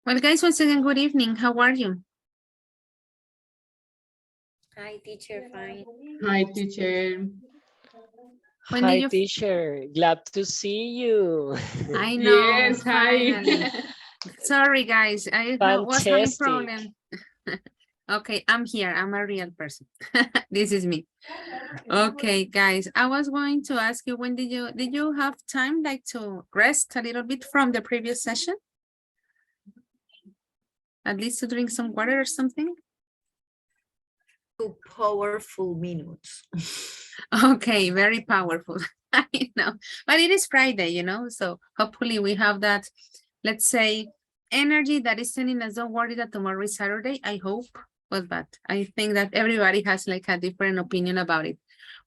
Well, guys, once again, good evening. How are you? Hi, teacher, fine. Hi, teacher. When did Hi, you? teacher. Glad to see you. I know, Yes, hi. finally. Sorry, guys. Was having Fantastic. problem. Okay, I'm here. I'm a real person. This is me. Okay, guys. I was going to ask you, when did you have time like to rest a little bit from the previous session? At least to drink some water or something? 2 powerful minutes. Okay, very powerful. I know, but it is Friday, so hopefully we have that, let's say, energy that is telling us, don't worry that tomorrow is Saturday. I hope, but I think that everybody has like a different opinion about it.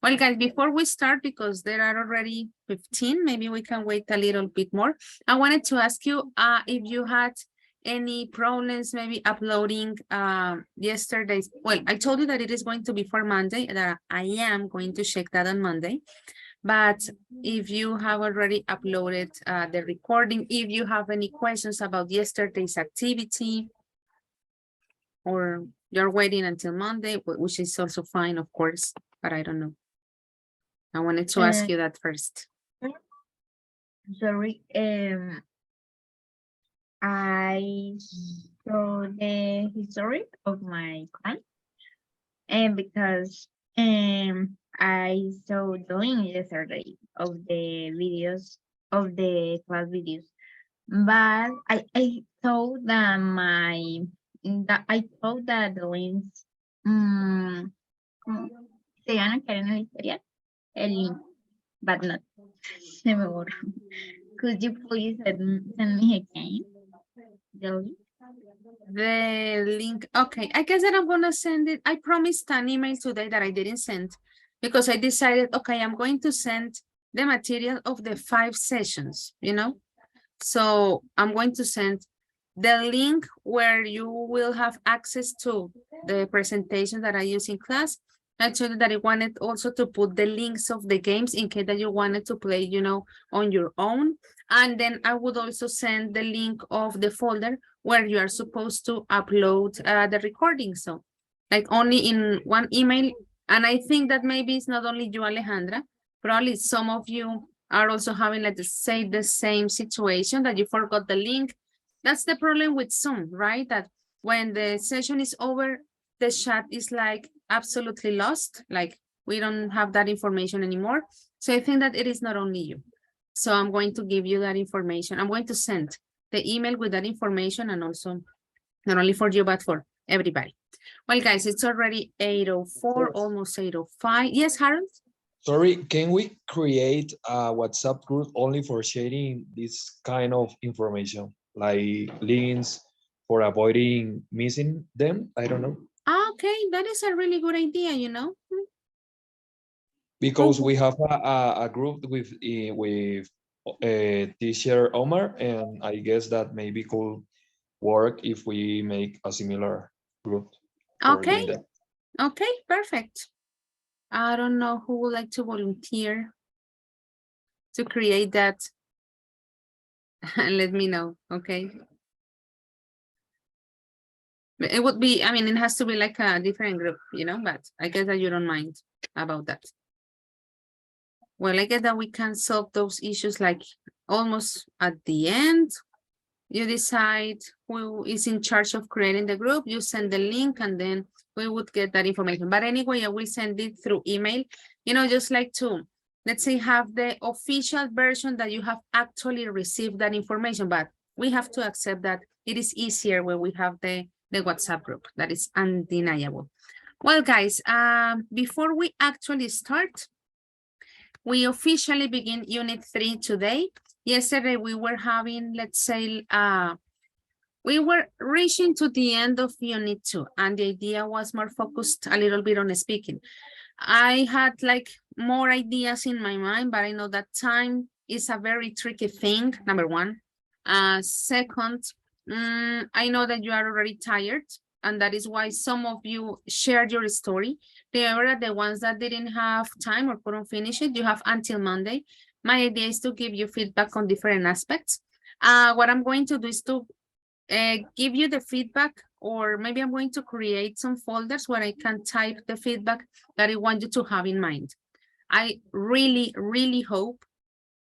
Well, guys, before we start, because there are already 15, maybe we can wait a little bit more. I wanted to ask you if you had any problems maybe uploading yesterday's. Well, I told you that it is going to be for Monday, that I am going to check that on Monday. But if you have already uploaded the recording, if you have any questions about yesterday's activity, or you're waiting until Monday, which is also fine, of course, but I don't know. I wanted to ask you that first. Sorry, I saw the history of my client, and because I saw the link yesterday of the videos of the class videos, but I thought that the links se van a quedar en el historial, el link, but not. Se me borró. Could you please send me again the link? The link, okay, I guess that I'm gonna send it. I promised an email today that I didn't send, because I decided, okay, I'm going to send the material of the 5 sessions, so I'm going to send the link where you will have access to the presentation that I use in class. I told you that I wanted also to put the links of the games in case that you wanted to play, on your own. And then I would also send the link of the folder where you are supposed to upload the recording. So like only in one email. And I think that maybe it's not only you, Alejandra, probably some of you are also having, let's say, the same situation, that you forgot the link. That's the problem with Zoom, right? That when the session is over, the chat is like absolutely lost. Like we don't have that information anymore. So I think that it is not only you. So I'm going to give you that information. I'm going to send the email with that information, and also not only for you, but for everybody. Well, guys, it's already 8:04, almost 8:05. Yes, Harold? Sorry, can we create a WhatsApp group only for sharing this kind of information, like links for avoiding missing them? I don't know. Okay, that is a really good idea, Because we have a group with teacher Omar, and I guess that maybe could work if we make a similar group for Okay, doing that. okay, perfect. I don't know who would like to volunteer to create that. Let me know, okay? It would be, I mean, it has to be like a different group, but I guess that you don't mind about that. Well, I guess that we can solve those issues like almost at the end. You decide who is in charge of creating the group, you send the link, and then we would get that information. But anyway, I will send it through email, just like to, let's say, have the official version that you have actually received that information. But we have to accept that it is easier when we have the WhatsApp group. That is undeniable. Well, guys, before we actually start, we officially begin Unit 3 today. Yesterday, we were having, let's say, we were reaching to the end of Unit 2, and the idea was more focused a little bit on speaking. I had like more ideas in my mind, but I know that time is a very tricky thing, number one. Second, I know that you are already tired, and that is why some of you shared your story. However, the ones that didn't have time or couldn't finish it, you have until Monday. My idea is to give you feedback on different aspects. What I'm going to do is to give you the feedback, or maybe I'm going to create some folders where I can type the feedback that I want you to have in mind. I really, really hope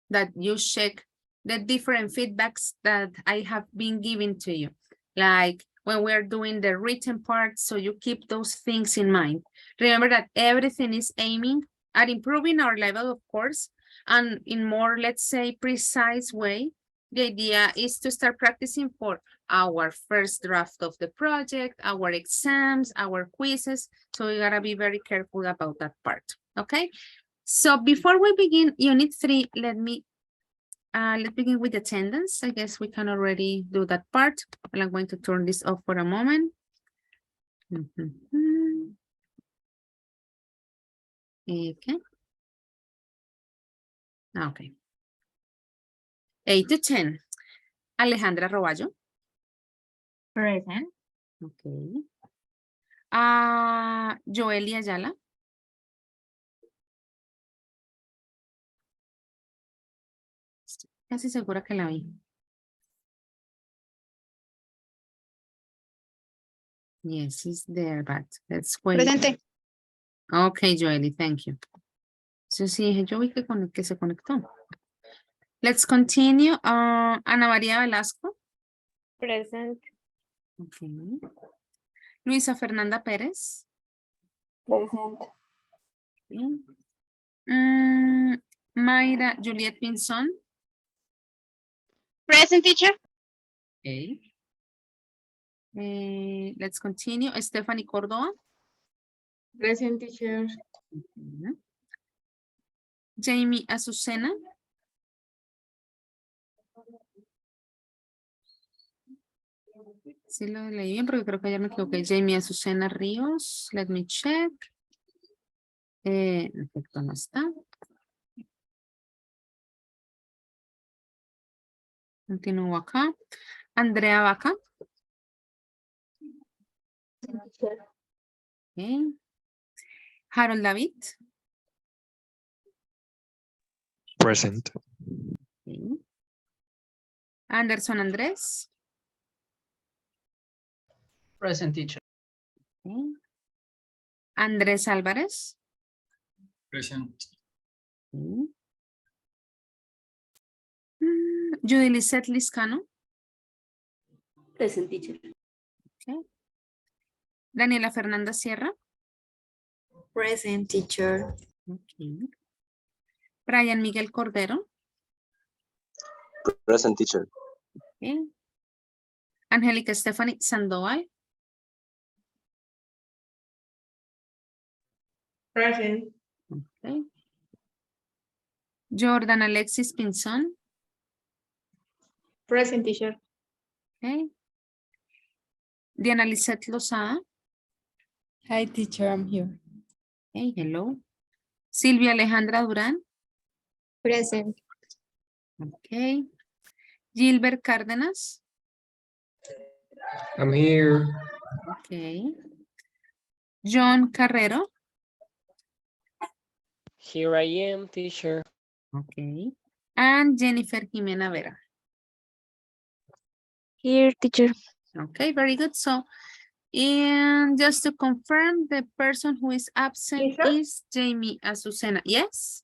that you check the different feedbacks that I have been giving to you. Like when we're doing the written part, so you keep those things in mind. Remember that everything is aiming at improving our level, of course, and in more, let's say, precise way. The idea is to start practicing for our first draft of the project, our exams, our quizzes. So we gotta be very careful about that part, okay? So before we begin Unit 3, let's begin with attendance. I guess we can already do that part. Well, I'm going to turn this off for a moment. Okay. Okay. 8 to 10. Alejandra Roballo. Present. Okay. Joelia Ayala. Casi segura que la vi. Yes, it's there, but let's wait. Presente. Okay, Joely, thank you. So sí, yo vi que se conectó. Let's continue. Ana María Velasco. Present. Okay. Luisa Fernanda Pérez. Present. Okay. Mayra Juliet Pinzón. Present, teacher. Okay. Let's continue. Stephanie Córdoba. Present, teacher. Okay. Jamie Azucena. Sí lo leí bien porque creo que ayer me equivoqué. Jamie Azucena Ríos. Let me check. En efecto, no está. Continúo acá. Andrea Vaca. Okay. Harold David. Present. Okay. Anderson Andrés. Present, teacher. Okay. Andrés Álvarez. Present. Okay. Judy Lizette Liscano. Present, teacher. Okay. Daniela Fernanda Sierra. Present, teacher. Okay. Brian Miguel Cordero. Present, teacher. Okay. Angélica Stephanie Sandoval. Present. Okay. Jordan Alexis Pinzón. Present, teacher. Okay. Diana Lizette Lozada. Hi, teacher, I'm here. Hey, hello. Silvia Alejandra Durán. Present. Okay. Gilbert Cárdenas. I'm here. Okay. John Carrero. Here I am, teacher. Okay. And Jennifer Jimena Vera. Here, teacher. Okay, very good. So, and just to confirm, the person who is absent Teacher? is Jamie Azucena. Yes?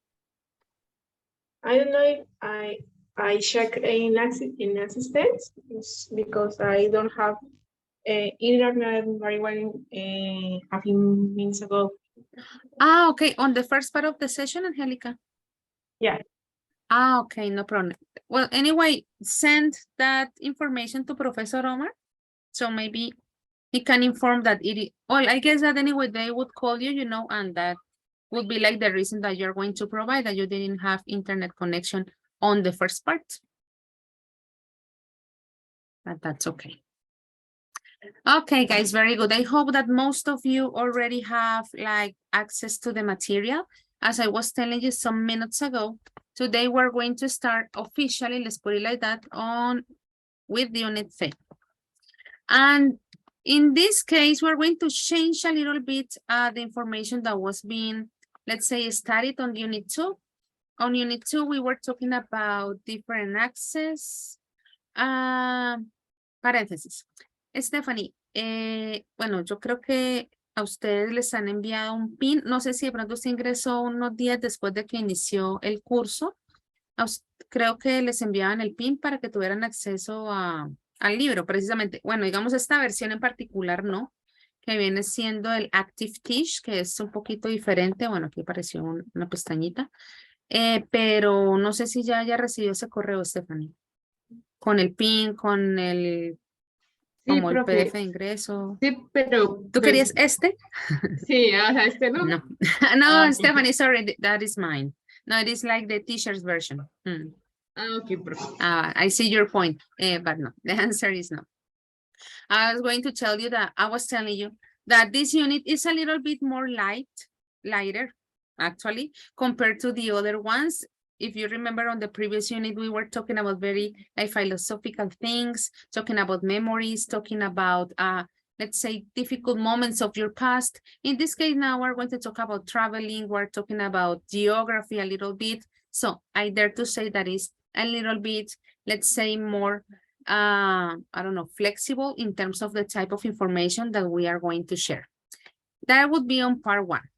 I don't know if I check in assistance because I don't have internet very well a few minutes ago. Okay. On the first part of the session, Angelica? Yeah. Okay, no problem. Well, anyway, send that information to Professor Omar. So maybe he can inform that well, I guess that anyway, they would call you, and that would be like the reason that you're going to provide that you didn't have internet connection on the first part. But that's okay. Okay, guys, very good. I hope that most of you already have like access to the material. As I was telling you some minutes ago, today we're going to start officially, let's put it like that, with Unit 3. And in this case, we're going to change a little bit the information that was being, let's say, studied on Unit 2. On Unit 2, we were talking about different access, Paréntesis. Stephanie, bueno, yo creo que a ustedes les han enviado un PIN. No sé si de pronto usted ingresó unos días después de que inició el curso. Creo que les enviaban el PIN para que tuvieran acceso al libro, precisamente. Bueno, digamos esta versión en particular, no, que viene siendo el Active Teach, que es un poquito diferente. Bueno, aquí apareció una pestañita. Pero no sé si ya haya recibido ese correo, Stephanie. Con el PIN, con el, Sí, como el profe. PDF de ingreso. Sí, pero ¿Tú querías este? sí, o sea, no. No. Ah, No, ok. Stephanie, sorry, that is mine. No, it is like the teacher's version. Ok, profe. I see your point, but no, the answer is no. I was going to tell you that I was telling you that this unit is a little bit more lighter, actually, compared to the other ones. If you remember on the previous unit, we were talking about very like philosophical things, talking about memories, talking about, let's say, difficult moments of your past. In this case, now we're going to talk about traveling. We're talking about geography a little bit. So I dare to say that is a little bit, let's say, more I don't know, flexible in terms of the type of information that we are going to share. That would be on part one.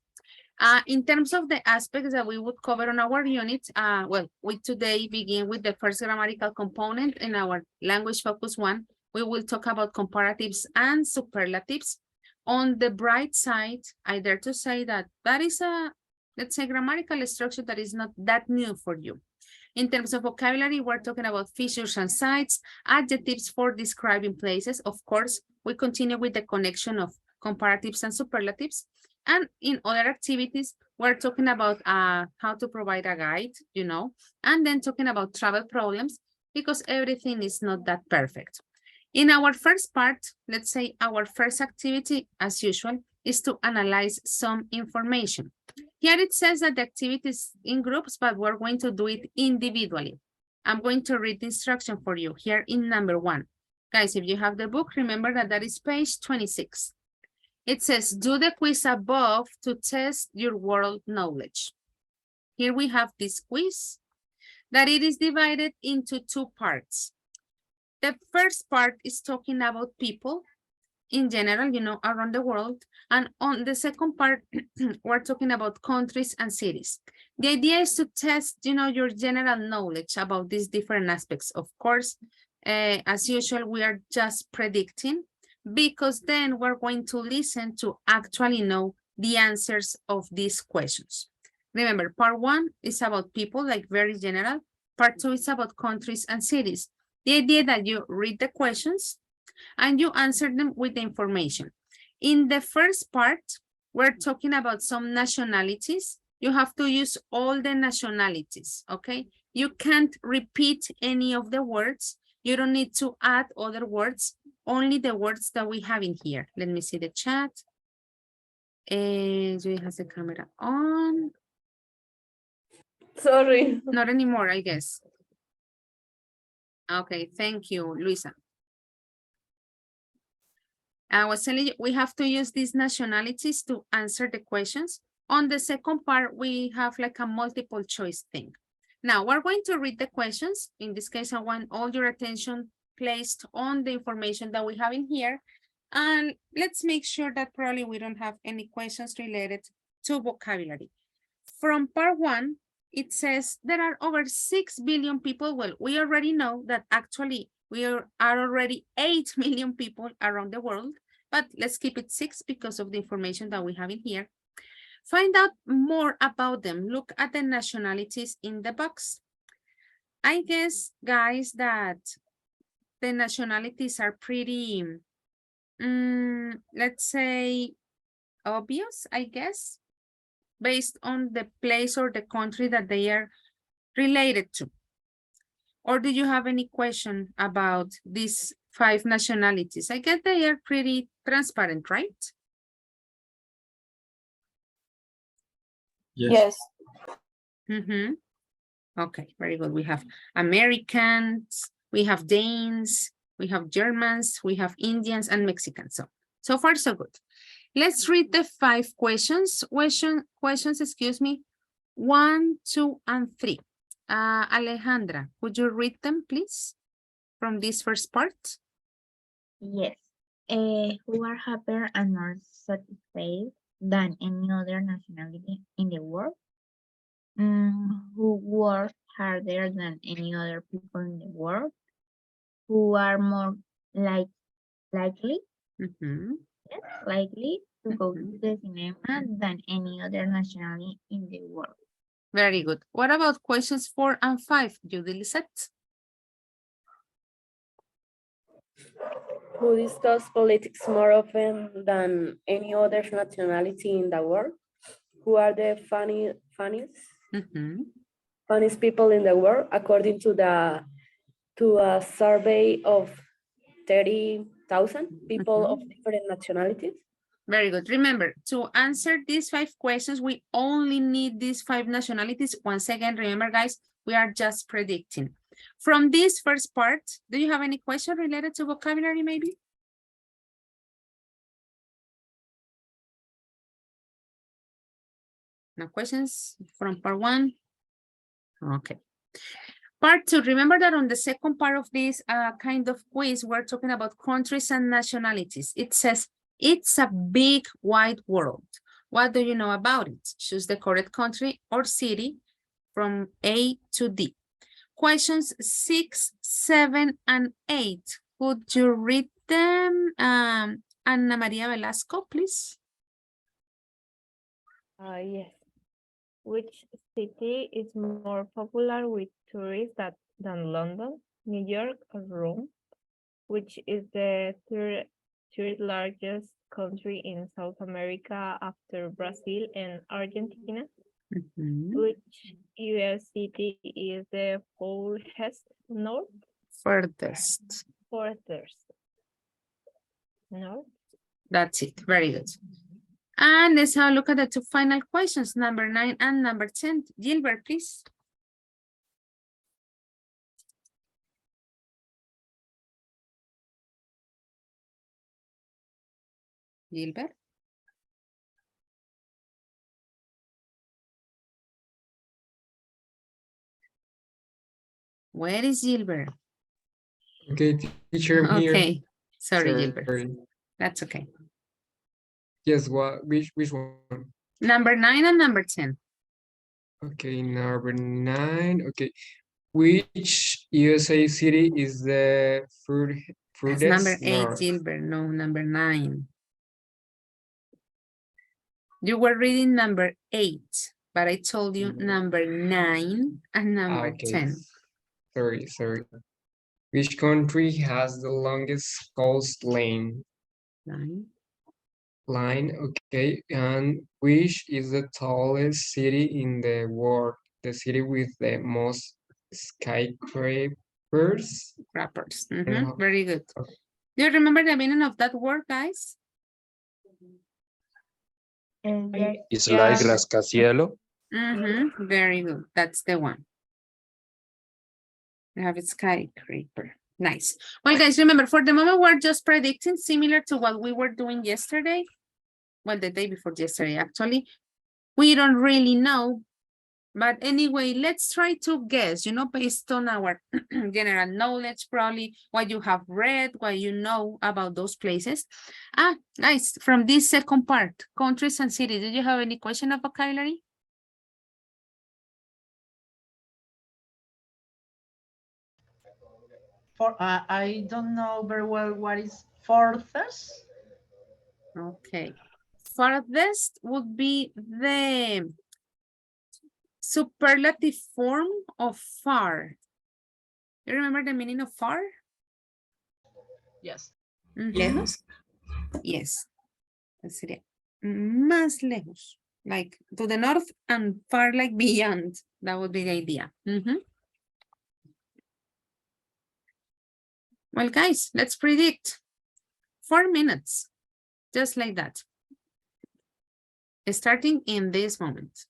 In terms of the aspects that we would cover on our unit, well, we today begin with the first grammatical component in our language focus one. We will talk about comparatives and superlatives. On the bright side, I dare to say that that is a, let's say, grammatical structure that is not that new for you. In terms of vocabulary, we're talking about features and sites, adjectives for describing places. Of course, we continue with the connection of comparatives and superlatives. And in other activities, we're talking about how to provide a guide, you know, and then talking about travel problems because everything is not that perfect. In our first part, let's say our first activity, as usual, is to analyze some information. Here it says that the activity is in groups, but we're going to do it individually. I'm going to read the instruction for you here in number 1. Guys, if you have the book, remember that that is page 26. It says, do the quiz above to test your world knowledge. Here we have this quiz that it is divided into 2 parts. The first part is talking about people in general, you know, around the world. And on the second part, we're talking about countries and cities. The idea is to test, you know, your general knowledge about these different aspects. Of course, as usual, we are just predicting because then we're going to listen to actually know the answers of these questions. Remember, part 1 is about people, like very general. Part 2 is about countries and cities. The idea that you read the questions and you answer them with the information. In the first part, we're talking about some nationalities. You have to use all the nationalities, okay? You can't repeat any of the words. You don't need to add other words, only the words that we have in here. Let me see the chat. Joey has the camera on. Sorry. Not anymore, I guess. Okay, thank you, Luisa. I was telling you, we have to use these nationalities to answer the questions. On the second part, we have like a multiple choice thing. Now, we're going to read the questions. In this case, I want all your attention placed on the information that we have in here. And let's make sure that probably we don't have any questions related to vocabulary. From part 1, it says there are over 6 billion people. Well, we already know that actually we are already 8 million people around the world, but let's keep it 6 because of the information that we have in here. Find out more about them. Look at the nationalities in the box. I guess, guys, that the nationalities are pretty, let's say, obvious, I guess, based on the place or the country that they are related to. Or do you have any question about these 5 nationalities? I guess they are pretty transparent, right? Yes. Mm-hmm. Okay, very good. We have Americans, we have Danes, we have Germans, we have Indians and Mexicans. So far, so good. Let's read the 5 questions. Questions, excuse me. 1, 2, and 3. Alejandra, would you read them, please? from this first part? Yes. Who are happier and more satisfied than any other nationality in the world? Who work harder than any other people in the world? Who are more likely, Mhm. yes, likely to go to the cinema than any other nationality in the world? Very good. What about questions 4 and 5, Judy Lisette? Who discuss politics more often than any other nationality in the world? Who are the Mhm. funniest people in the world, according to a survey of 30,000 people of different nationalities? Very good. Remember, to answer these 5 questions, we only need these 5 nationalities. Once again, remember, guys, we are just predicting. From this first part, do you have any question related to vocabulary, maybe? No questions from part 1? Okay. Part 2, remember that on the second part of this kind of quiz, we're talking about countries and nationalities. It says, it's a big wide world. What do you know about it? Choose the correct country or city from A to D. Questions 6, 7, and 8. Could you read them? Ana Maria Velasco, please. Yes. Which city is more popular with tourists than London, New York, or Rome? Which is the third largest country in South America after Brazil and Argentina? Which US city is the furthest north? Furthest. Furthest north. That's it. Very good. And let's have a look at the 2 final questions, number 9 and number 10. Gilbert, please. Gilbert. Where is Gilbert? Okay, teacher, I'm here. Okay. Sorry, Gilbert. Sorry. That's okay. Yes, which one? Number 9 and number 10. Okay, number 9. Okay. Which USA city is the That's number furthest 8, north? Gilbert. No, number 9. You were reading number 8, but I told you number 9 and number Okay. 10. Sorry. Which country has the longest coastline? 9. Okay. And which is the tallest city in the world? The city with the most skyscrapers? Rappers. Uh, Very good. Do you remember the meaning of that word, guys? Yes. It's like rascacielos. Very good. That's the one. We have a skyscraper. Nice. Well, guys, remember, for the moment, we're just predicting similar to what we were doing yesterday. Well, the day before yesterday, actually. We don't really know. But anyway, let's try to guess, based on our general knowledge, probably what you have read, what you know about those places. Guys, from this second part, countries and cities, do you have any question of vocabulary? I don't know very well what is furthest. Okay. Farthest would be the superlative form of far. You remember the meaning of far? Yes. Lejos. Yes. Sería más lejos, like to the north and far like beyond. That would be the idea. Well, guys, let's predict 4 minutes, just like that. Starting in this moment.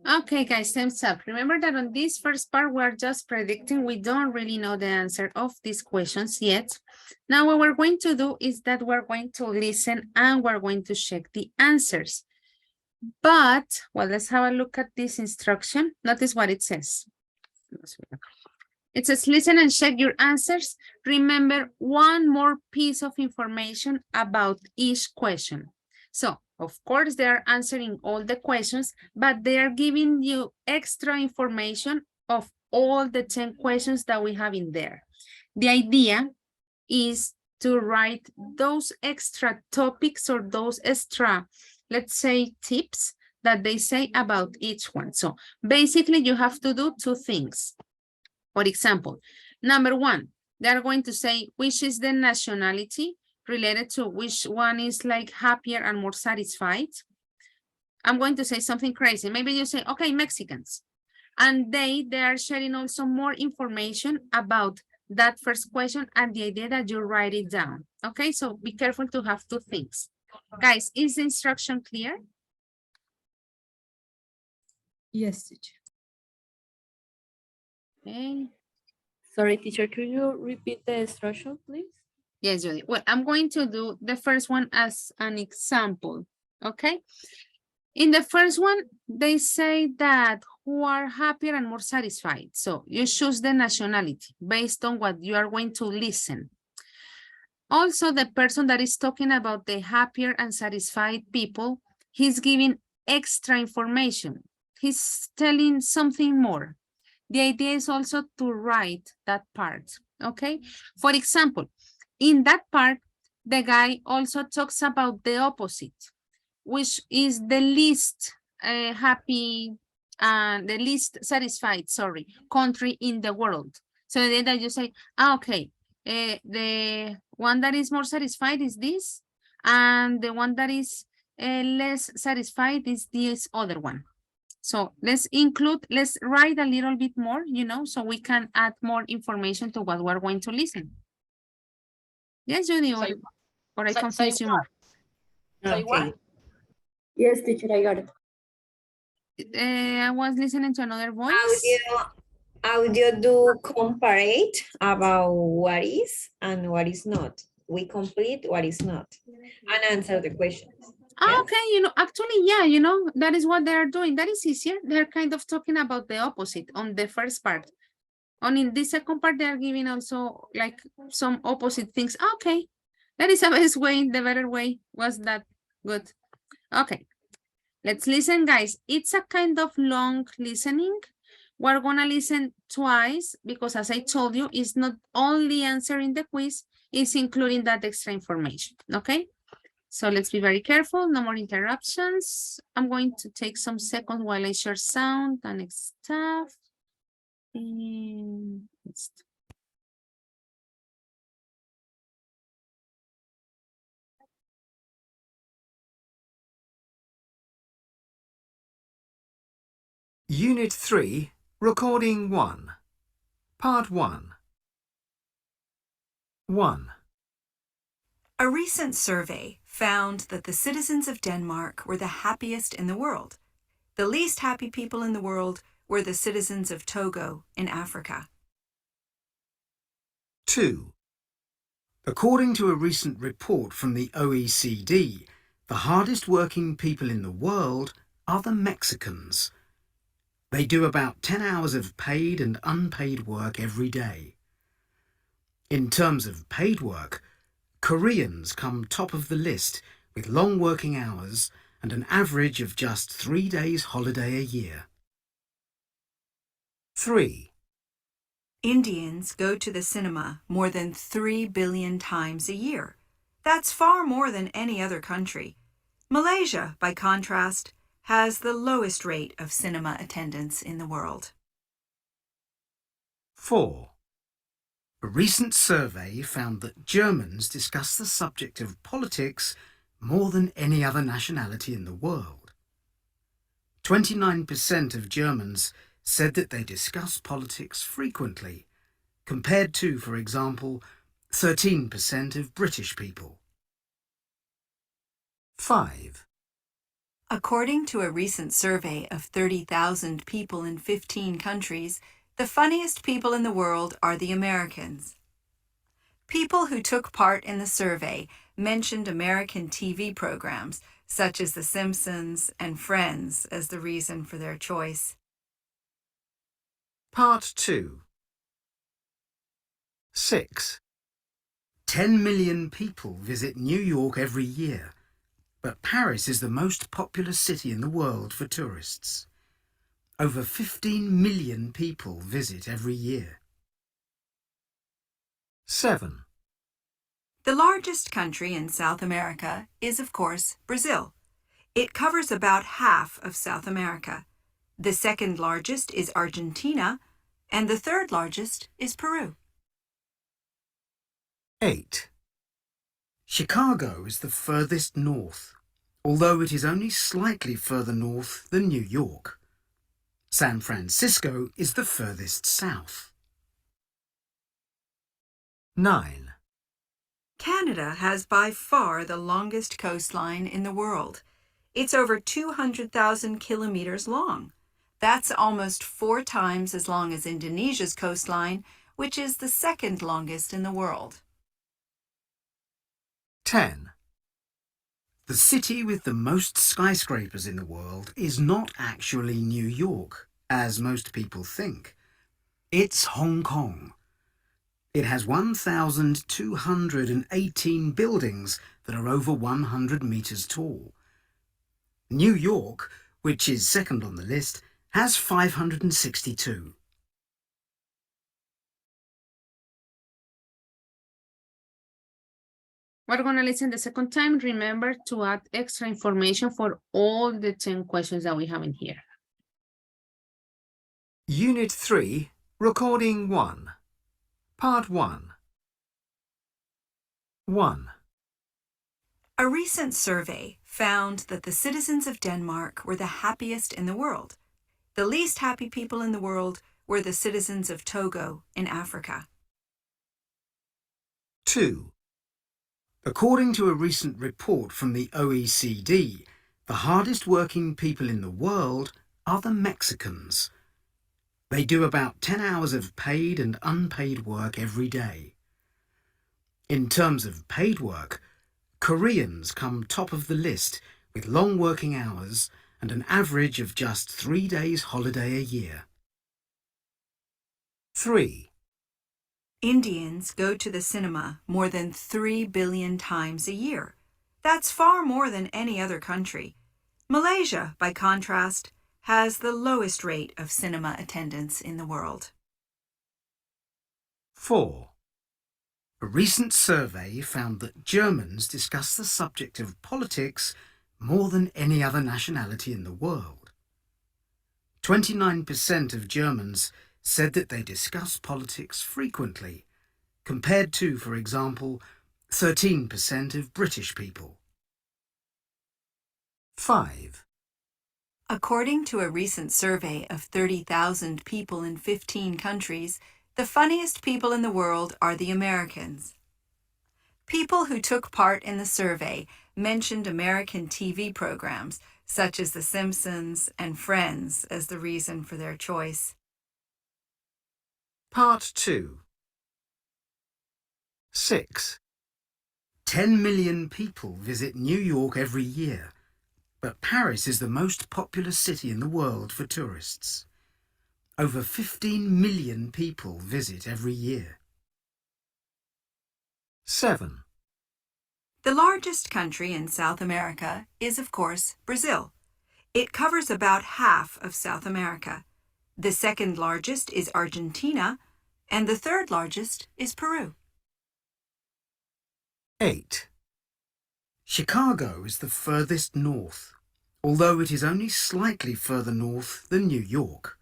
Okay, guys, time's up. Remember that on this first part, we're just predicting. We don't really know the answer of these questions yet. Now, what we're going to do is that we're going to listen and we're going to check the answers. But, well, let's have a look at this instruction. Notice what it says. It says, listen and check your answers. Remember one more piece of information about each question. So, of course, they are answering all the questions, but they are giving you extra information of all the 10 questions that we have in there. The idea is to write those extra topics or those extra, let's say, tips that they say about each one. So basically, you have to do two things. For example, number one, they're going to say, which is the nationality related to which one is like happier and more satisfied. I'm going to say something crazy. Maybe you say, okay, Mexicans. And they are sharing also more information about that first question and the idea that you write it down. Okay, so be careful to have two things. Guys, is the instruction clear? Yes, teacher. Okay. Sorry, teacher, could you repeat the instruction, please? Yes, Judy. Well, I'm going to do the first one as an example, okay? In the first one, they say that who are happier and more satisfied. So you choose the nationality based on what you are going to listen. Also, the person that is talking about the happier and satisfied people, he's giving extra information. He's telling something more. The idea is also to write that part, okay? For example, in that part, the guy also talks about the opposite, which is the least happy and the least satisfied, sorry, country in the world. So then that you say, okay, the one that is more satisfied is this, and the one that is less satisfied is this other one. So let's write a little bit more, so we can add more information to what we're going to listen. Yes, Judy, or I confuse you more. Okay. Yes, teacher, I got it. I was listening to another voice. Audio do comparate about what is and what is not. We complete what is not and answer the questions. Yeah. Okay, actually, yeah, that is what they're doing. That is easier. They're kind of talking about the opposite on the first part. And in the second part, they're giving also like some opposite things. Okay, that is the best way. The better way was that good. Okay, let's listen, guys. It's a kind of long listening. We're gonna listen twice because as I told you, it's not only answering the quiz, it's including that extra information, okay? So let's be very careful, no more interruptions. I'm going to take some seconds while I share sound and stuff. And Unit 3, Recording 1. Part 1. 1. A recent survey found that the citizens of Denmark were the happiest in the world. The least happy people in the world were the citizens of Togo in Africa. 2. According to a recent report from the OECD, the hardest working people in the world are the Mexicans. They do about 10 hours of paid and unpaid work every day. In terms of paid work, Koreans come top of the list with long working hours and an average of just 3 days holiday a year. 3. Indians go to the cinema more than 3 billion times a year. That's far more than any other country. Malaysia, by contrast, has the lowest rate of cinema attendance in the world. 4. A recent survey found that Germans discuss the subject of politics more than any other nationality in the world. 29% of Germans said that they discuss politics frequently, compared to, for example, 13% of British people. 5. According to a recent survey of 30,000 people in 15 countries, the funniest people in the world are the Americans. People who took part in the survey mentioned American TV programs such as The Simpsons and Friends as the reason for their choice. Part 2. 6. 10 million people visit New York every year, but Paris is the most popular city in the world for tourists. Over 15 million people visit every year. 7. The largest country in South America is, of course, Brazil. It covers about half of South America. The second largest is Argentina, and the third largest is Peru. 8. Chicago is the furthest north, although it is only slightly further north than New York. San Francisco is the furthest south. 9. Canada has by far the longest coastline in the world. It's over 200,000 kilometers long. That's almost 4 times as long as Indonesia's coastline, which is the second longest in the world. 10. The city with the most skyscrapers in the world is not actually New York, as most people think. It's Hong Kong. It has 1,218 buildings that are over 100 meters tall. New York, which is second on the list, has 562. We're going to listen the second time. Remember to add extra information for all the 10 questions that we have in here. Unit 3, Recording 1. Part 1. 1. A recent survey found that the citizens of Denmark were the happiest in the world. The least happy people in the world were the citizens of Togo in Africa. 2. According to a recent report from the OECD, the hardest working people in the world are the Mexicans. They do about 10 hours of paid and unpaid work every day. In terms of paid work, Koreans come top of the list with long working hours and an average of just 3 days holiday a year. 3. Indians go to the cinema more than 3 billion times a year. That's far more than any other country. Malaysia, by contrast, has the lowest rate of cinema attendance in the world. 4. A recent survey found that Germans discuss the subject of politics more than any other nationality in the world. 29% of Germans said that they discuss politics frequently, compared to, for example, 13% of British people. 5. According to a recent survey of 30,000 people in 15 countries, the funniest people in the world are the Americans. People who took part in the survey mentioned American TV programs such as The Simpsons and Friends as the reason for their choice. Part 2. 6. 10 million people visit New York every year, but Paris is the most popular city in the world for tourists. Over 15 million people visit every year. 7. The largest country in South America is, of course, Brazil. It covers about half of South America. The second largest is Argentina, and the third largest is Peru. 8. Chicago is the furthest north, although it is only slightly further north than New York.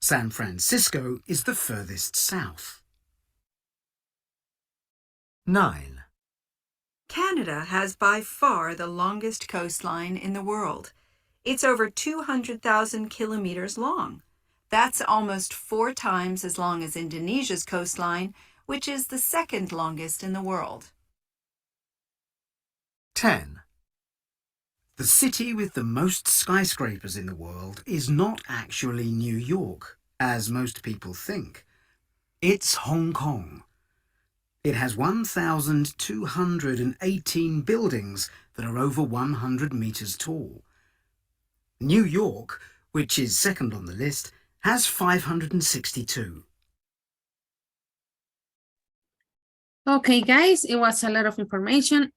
San Francisco is the furthest south. 9. Canada has by far the longest coastline in the world. It's over 200,000 kilometers long. That's almost 4 times as long as Indonesia's coastline, which is the second longest in the world. 10. The city with the most skyscrapers in the world is not actually New York, as most people think. It's Hong Kong. It has 1,218 buildings that are over 100 meters tall. New York, which is second on the list, has 562. Okay, guys, it was a lot of information.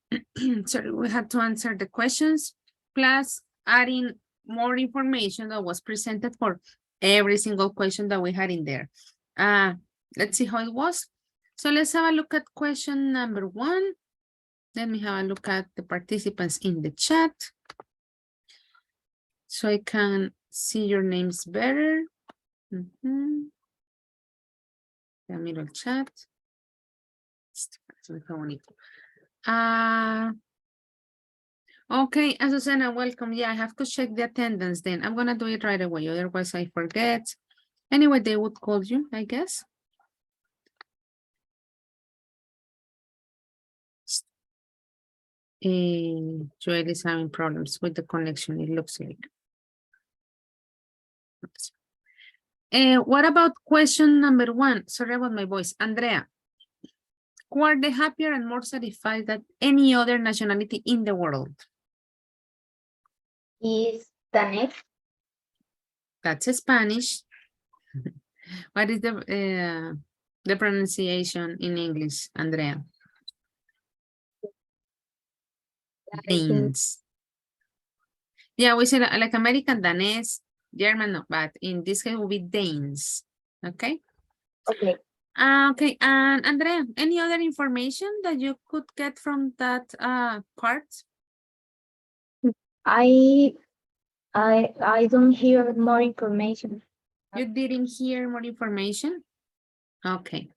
Sorry, we had to answer the questions, plus adding more information that was presented for every single question that we had in there. Let's see how it was. So let's have a look at question number 1. Let me have a look at the participants in the chat, so I can see your names better. The middle chat. Okay, Azucena, welcome. Yeah, I have to check the attendance then. I'm gonna do it right away, otherwise I forget. Anyway, they would call you, I guess. Joel is having problems with the connection, it looks like. What about question number 1? Sorry about my voice. Andrea, who are the happier and more satisfied than any other nationality in the world? Is Danette. That's Spanish. What is the pronunciation in English, Andrea? Danes. Yeah, we say like American, Danes, German, no, but in this case will be Danes. Okay. Okay. Okay, and Andrea, any other information that you could get from that part? I don't hear more information. You didn't hear more information? Okay,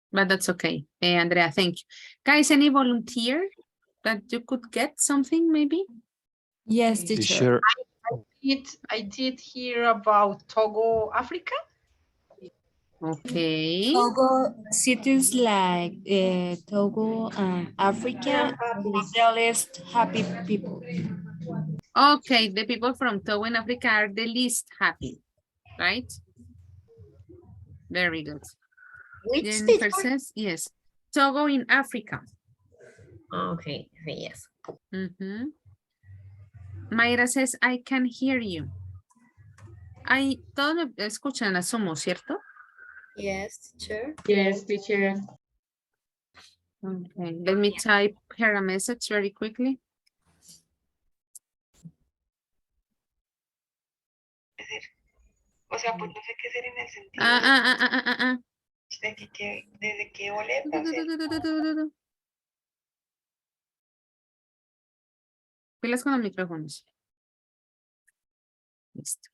but that's okay. Andrea, thank you. Guys, any volunteer that you could get something maybe? Yes, teacher. Teacher. I did hear about Togo, Africa. Okay. Togo cities like Togo and Africa, the least happy people. Okay, the people from Togo in Africa are the least happy, right? Very good. Which Jennifer teacher? says, yes. Togo in Africa. Okay, yes. Mayra says, I can hear you. Todos me escuchan, asumo, ¿cierto? Yes, teacher. Yes, teacher. Okay, let me type her a message very quickly. O sea, pues no sé qué hacer en el sentido de que desde que boletas. Pilas con los micrófonos. Listo.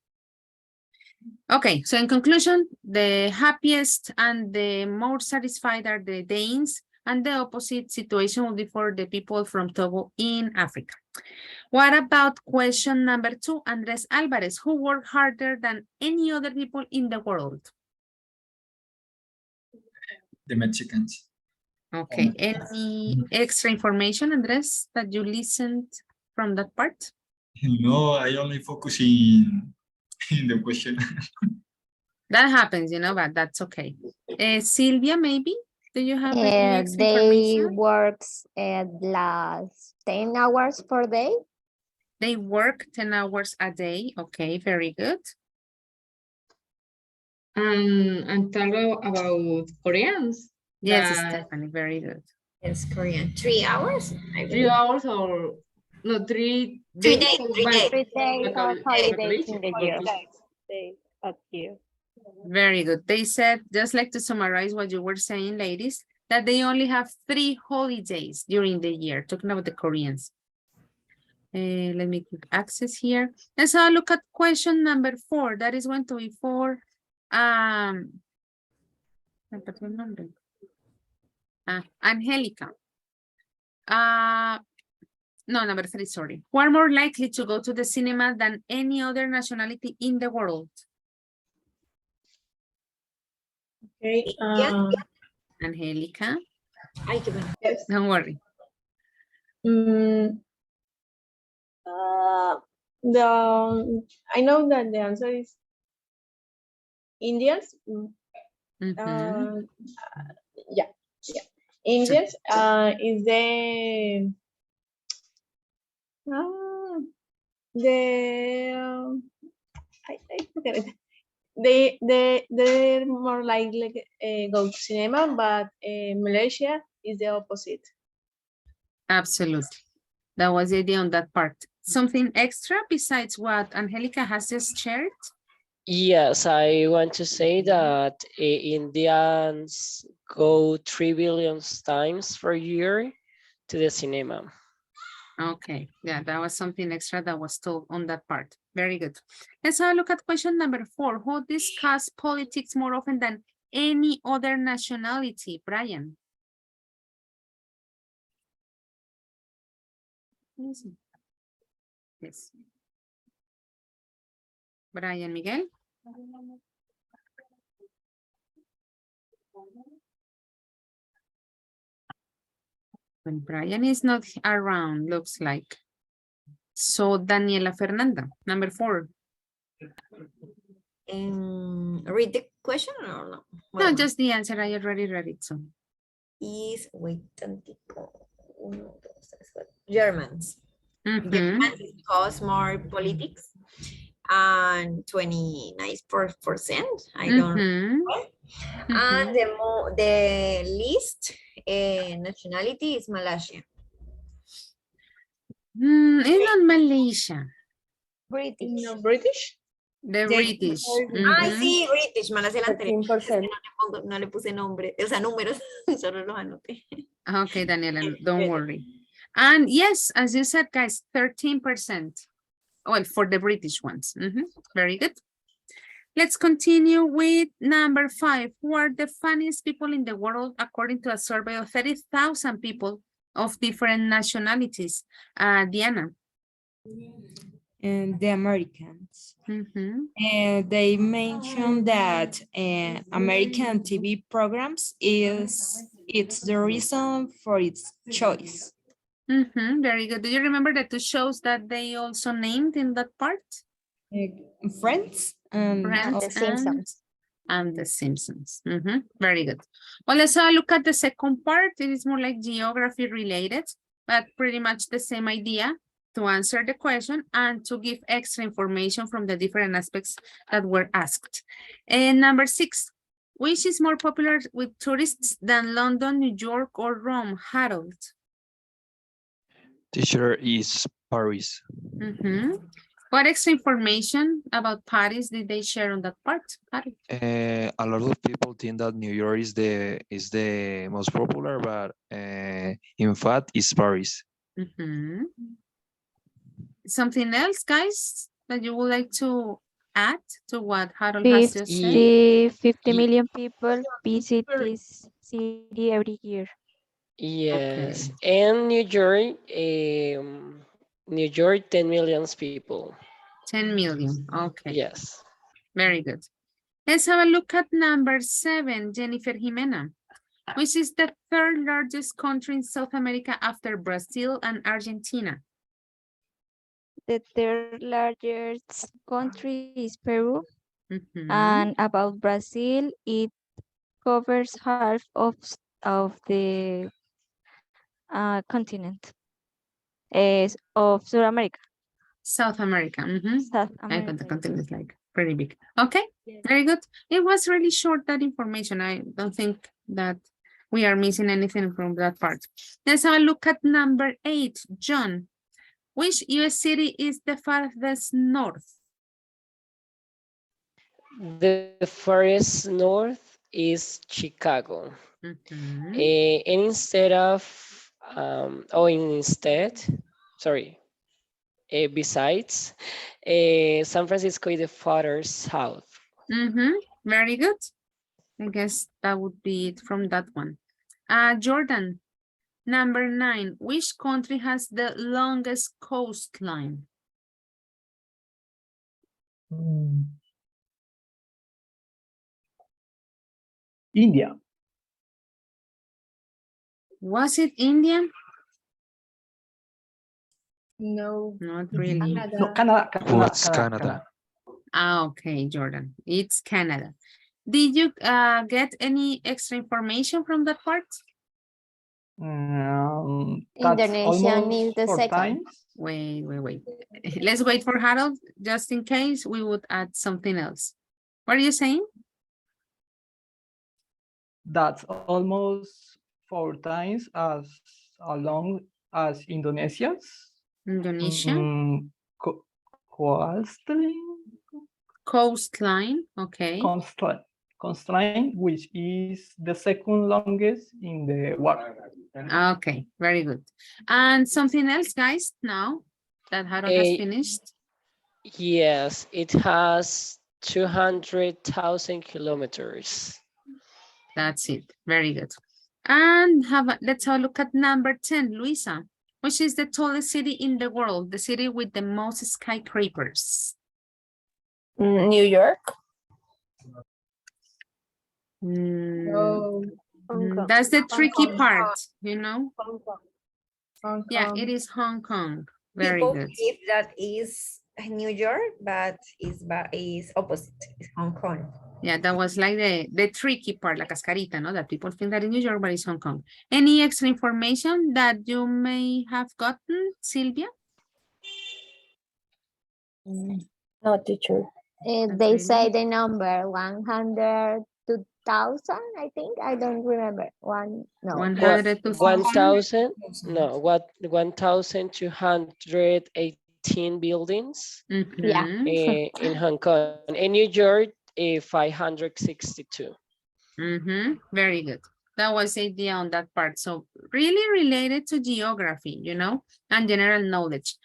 Okay, so in conclusion, the happiest and the more satisfied are the Danes, and the opposite situation will be for the people from Togo in Africa. What about question number 2, Andres Alvarez, who work harder than any other people in the world? The Mexicans. Okay, any extra information, Andres, that you listened from that part? No, I only focus in the question. That happens, you know, but that's okay. Sylvia, maybe? Do you have any extra They information? work at last 10 hours per day. They work 10 hours a day. Okay, very good. And talk about Koreans. Yes, that- Stephanie, very good. Yes, Korean. 3 hours? 3 hours or no, 3 3 days. days, 3 days. 3 days of holidays in the year. Very good. They said, just like to summarize what you were saying, ladies, that they only have 3 holidays during the year, talking about the Koreans. Let me click access here. Let's have a look at question number 4. That is going to be for Angelica. No, number 3, sorry. Who are more likely to go to the cinema than any other nationality in the world? Okay. Angelica. Yes. Don't worry. I know that the answer is Indians. Yeah. Indians is I forget it. They're more likely go to cinema, but Malaysia is the opposite. Absolutely. That was the idea on that part. Something extra besides what Angelica has just shared? Yes, I want to say that Indians go 3 billion times per year to the cinema. Okay, yeah, that was something extra that was told on that part. Very good. Let's have a look at question number 4. Who discuss politics more often than any other nationality? Brian. Yes. Brian Miguel. When Brian is not around, looks like. So Daniela Fernanda, number 4. Read the question or no? No, just the answer. I already read it. So is, wait, tantico. Germans. Mm-hmm. Germans discuss more politics and 29%. I don't know. And the least nationality is Malaysia. It's not Malaysia. British. No, British? The British. Ay, sí, British, malas el anterior. 13%. No le puse nombre, o sea, números, solo los anoté. Okay, Daniela, don't worry. And yes, as you said, guys, 13%. Well, for the British ones. Very good. Let's continue with number 5. Who are the funniest people in the world according to a survey of 30,000 people of different nationalities? Diana. And the Americans. And they mentioned that American TV programs it's the reason for its choice. Very good. Do you remember the 2 shows that they also named in that part? Friends and Friends The Simpsons. And The Simpsons. Very good. Well, let's have a look at the second part. It is more like geography related, but pretty much the same idea to answer the question and to give extra information from the different aspects that were asked. And number 6, which is more popular with tourists than London, New York, or Rome? Harold. Teacher is Paris. What extra information about Paris did they share on that part? A lot of people think that New York is the most popular, but in fact, it's Paris. Something else, guys, that you would like to add to what Harold has just said? 50 million people visit this city every year. Yes, and New York, 10 million people. 10 million, okay. Yes. Very good. Let's have a look at number 7, Jennifer Jimena. Which is the 3rd largest country in South America after Brazil and Argentina? The 3rd largest country is Peru. And about Brazil, it covers half of the continent of South America. South America. South I America. thought the continent is like pretty big. Okay, very good. It was really short, that information. I don't think that we are missing anything from that part. Let's have a look at number 8, John. Which US city is the farthest north? The farthest north is Chicago. And instead of, besides, San Francisco is the farther south. Very good. I guess that would be it from that one. Jordan, number 9. Which country has the longest coastline? India. Was it India? No. Not really. No, Canada. What's Canada? Ah, okay, Jordan. It's Canada. Did you get any extra information from that part? Indonesian That's is almost the 4 second. times. Wait. Let's wait for Harold, just in case we would add something else. What are you saying? That's almost 4 times as long as Indonesia's. Indonesia? Coastline, okay. Coastline, which is the second longest in the world. Okay, very good. And something else, guys, now that Harold has finished? Yes, it has 200,000 kilometers. That's it. Very good. And let's have a look at number 10, Luisa. Which is the tallest city in the world? The city with the most skyscrapers? New York. No. That's the tricky part, you know? Hong Yeah, Kong. it is Hong Kong. Very People good. believe that is New York, but is opposite. It's Hong Kong. Yeah, that was like the tricky part, la cascarita, no? That people think that in New York, but it's Hong Kong. Any extra information that you may have gotten, Sylvia? No, teacher. They say the number 102,000, I think. I don't remember. 1,000? No, 1,218 buildings Yeah. in Hong Kong. In New York, 562. Very good. That was the idea on that part. So really related to geography, you know, and general knowledge.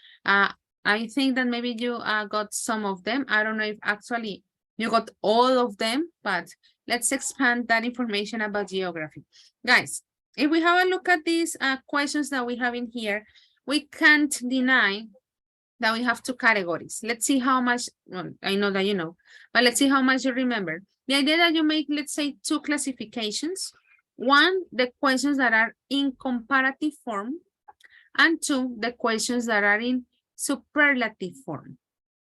I think that maybe you got some of them. I don't know if actually you got all of them, but let's expand that information about geography. Guys, if we have a look at these questions that we have in here, we can't deny that we have two categories. Let's see how much, well, I know that you know, but let's see how much you remember. The idea that you make, let's say, two classifications. One, the questions that are in comparative form, and two, the questions that are in superlative form,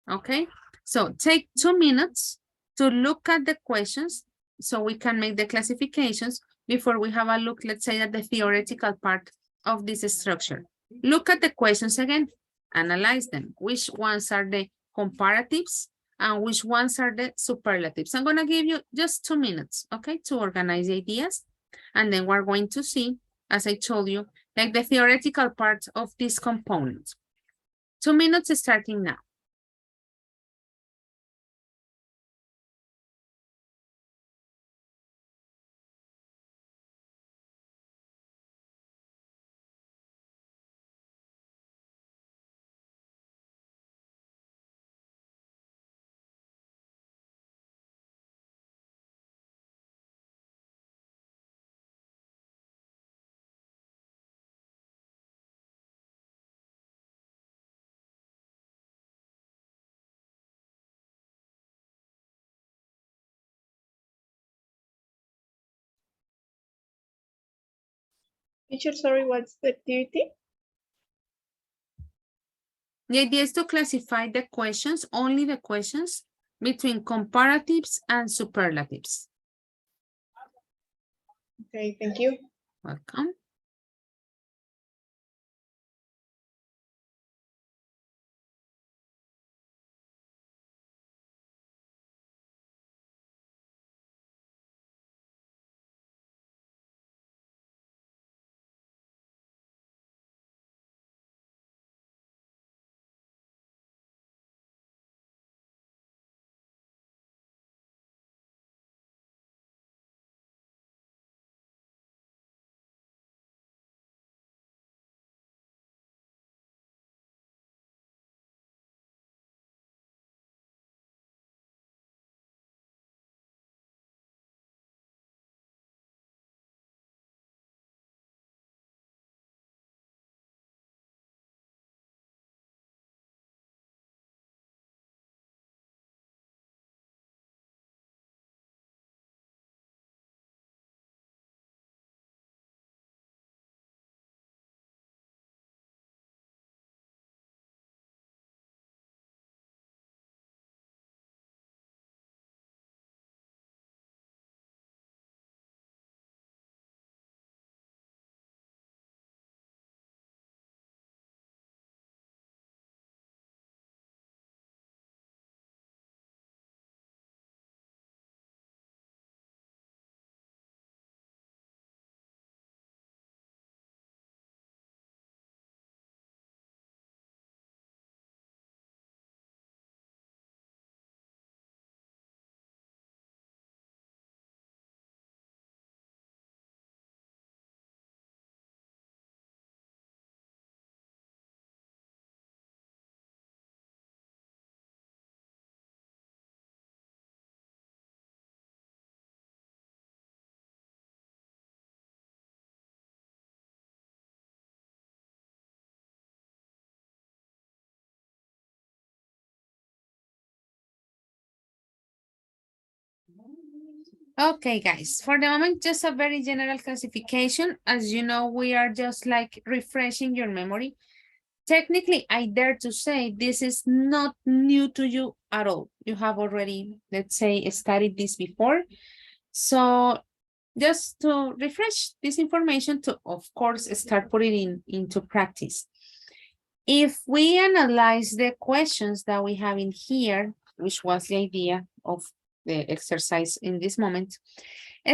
okay? So take 2 minutes to look at the questions so we can make the classifications before we have a look, let's say, at the theoretical part of this structure. Look at the questions again, analyze them. Which ones are the comparatives and which ones are the superlatives? I'm gonna give you just 2 minutes, okay, to organize the ideas. And then we're going to see, as I told you, like the theoretical part of this component. 2 minutes starting now. Teacher, sorry, what's the activity? The idea is to classify the questions, only the questions, between comparatives and superlatives. Okay, thank you. Welcome. Okay, guys, for the moment, just a very general classification. As you know, we are just like refreshing your memory. Technically, I dare to say this is not new to you at all. You have already, let's say, studied this before. So just to refresh this information to, of course, start putting into practice. If we analyze the questions that we have in here, which was the idea of the exercise in this moment,